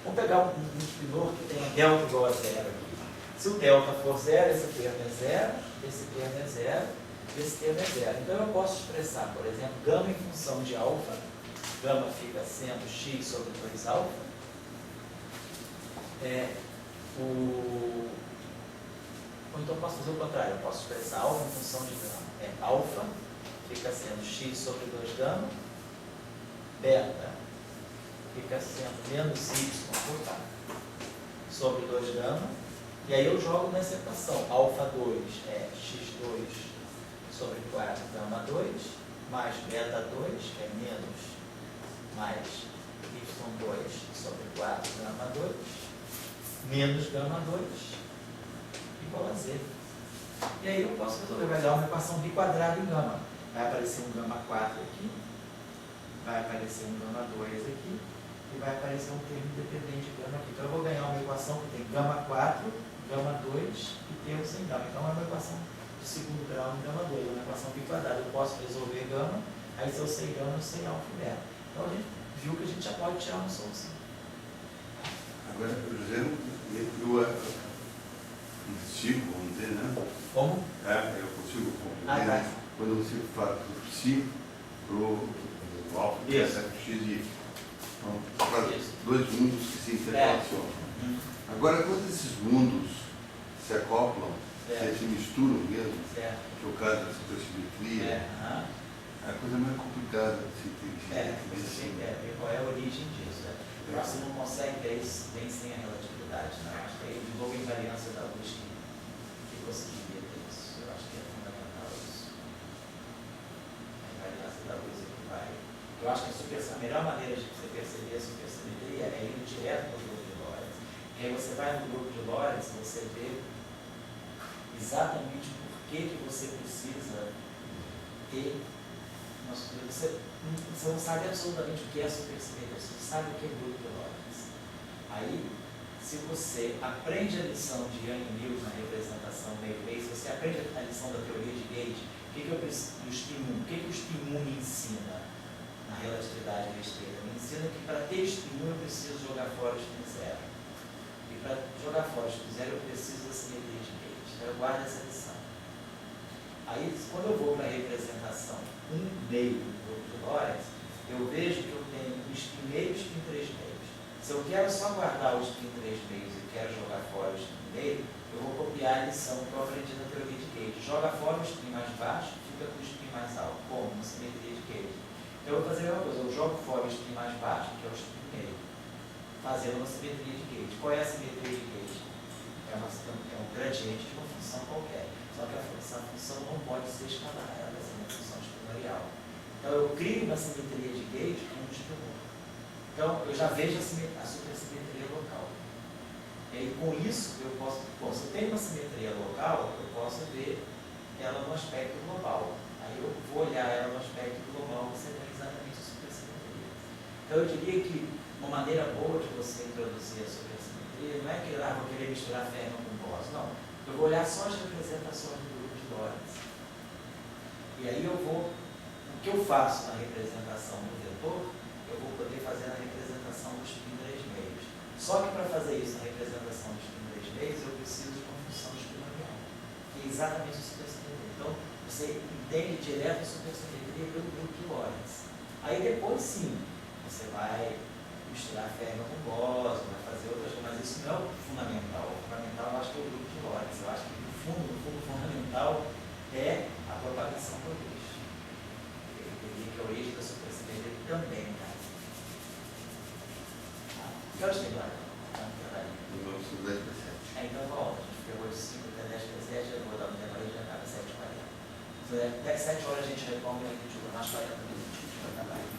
Vamos pegar um espinor que tenha delta igual a zero aqui. Se o delta for zero, esse termo é zero, esse termo é zero, esse termo é zero. Então eu posso expressar, por exemplo, gama em função de alfa. Gama fica sendo x sobre 2 alfa. Ou então eu posso fazer o contrário, eu posso expressar alfa em função de gama. Alfa fica sendo x sobre 2 gama, beta fica sendo menos y por k sobre 2 gama, e aí eu jogo nessa equação. Alfa 2 é x2 sobre 4 gama 2, mais beta 2, que é menos, mais y2 sobre 4 gama 2, menos gama 2 igual a z. E aí eu posso resolver, vai dar uma equação biquadrada em gama. Vai aparecer um gama 4 aqui, vai aparecer um gama 2 aqui, e vai aparecer um termo independente de gama aqui. Então eu vou ganhar uma equação que tem gama 4, gama 2 e termo sem gama. Então é uma equação de segundo grau em gama 2, uma equação biquadrada. Eu posso resolver gama, aí se eu sei gama, eu sei alfa e beta. Então a gente viu que a gente já pode tirar uma solução. Agora, por exemplo, eu consigo, vamos dizer, né? Como? Eu consigo compreender, tá. né? Quando você fala do psi para o alfa, que é x e y. Então, para dois mundos que se interrelacionam. Agora, quando esses mundos se acoplam, se misturam mesmo, que é o caso da supersimetria, a coisa mais complicada de se entender. Você tem que ver qual é a origem disso. Né? Você não consegue ver isso bem sem a relatividade. Né? Acho que aí, de novo, a invariância da luz que conseguiria ter isso. Eu acho que é fundamental isso. A invariância da luz é que vai. Eu acho que a melhor maneira de você perceber a supersimetria é indo direto no grupo de Lorentz. E aí você vai no grupo de Lorentz, você vê exatamente por que você precisa ter. Você não sabe absolutamente o que é supersimetria, você não sabe o que é grupo de Lorentz. Aí, se você aprende a lição de Young e Mills na representação meio-meio, se você aprende a lição da teoria de Gauge, o que o spin 1 me ensina na relatividade restrita? Me ensina que para ter spin 1 eu preciso jogar fora o spin 0. E para jogar fora o spin 0 eu preciso da simetria de Gauge. Então eu guardo essa lição. Aí, quando eu vou para a representação 1 meio do grupo de Lorentz, eu vejo que eu tenho um spin meio e um spin 3 meios. Se eu quero só guardar o spin 3 meios e quero jogar fora o spin meio, eu vou copiar a lição que eu aprendi na teoria de Gauge. Joga fora o spin mais baixo, fica com o spin mais alto, como na simetria de Gauge. Então eu vou fazer a mesma coisa, eu jogo fora o spin mais baixo, que é o spin meio, fazendo uma simetria de Gauge. Qual é a simetria de Gauge? É um gradiente de uma função qualquer. Só que essa função não pode ser escalar, ela vai ser uma função exponencial. Então eu crio uma simetria de Gauge com um espinor. Então eu já vejo a supersimetria local. E aí com isso eu posso, se eu tenho uma simetria local, eu posso ver ela no aspecto global. Aí eu vou olhar ela no aspecto global, você tem exatamente a supersimetria. Então eu diria que uma maneira boa de você introduzir a supersimetria não é que vou querer misturar Feynman com Gauss, não. Eu vou olhar só as representações do grupo de Lorentz. E aí o que eu faço na representação do vetor, eu vou poder fazer na representação dos spin 3 meios. Só que para fazer isso na representação dos spin 3 meios, eu preciso de uma função espinomial, que é exatamente a supersimetria. Então, você entende direto a supersimetria pelo grupo de Lorentz. Aí depois sim, você vai misturar Feynman com Gauss, vai fazer outras coisas, mas isso não é o fundamental. O fundamental eu acho que é o grupo de Lorentz. Eu acho que no fundo, o fundamental é a propagação por luz. Eu diria que a origem da supersimetria também, né? Que horas tem lá? Vamos estudar 10 para 7. Então volta, a gente pegou de 5 até 10 para 7, eu vou dar um tempo aí, já acaba 7h40. Então, 7 horas a gente retoma e a gente usa mais 40 minutos para trabalhar.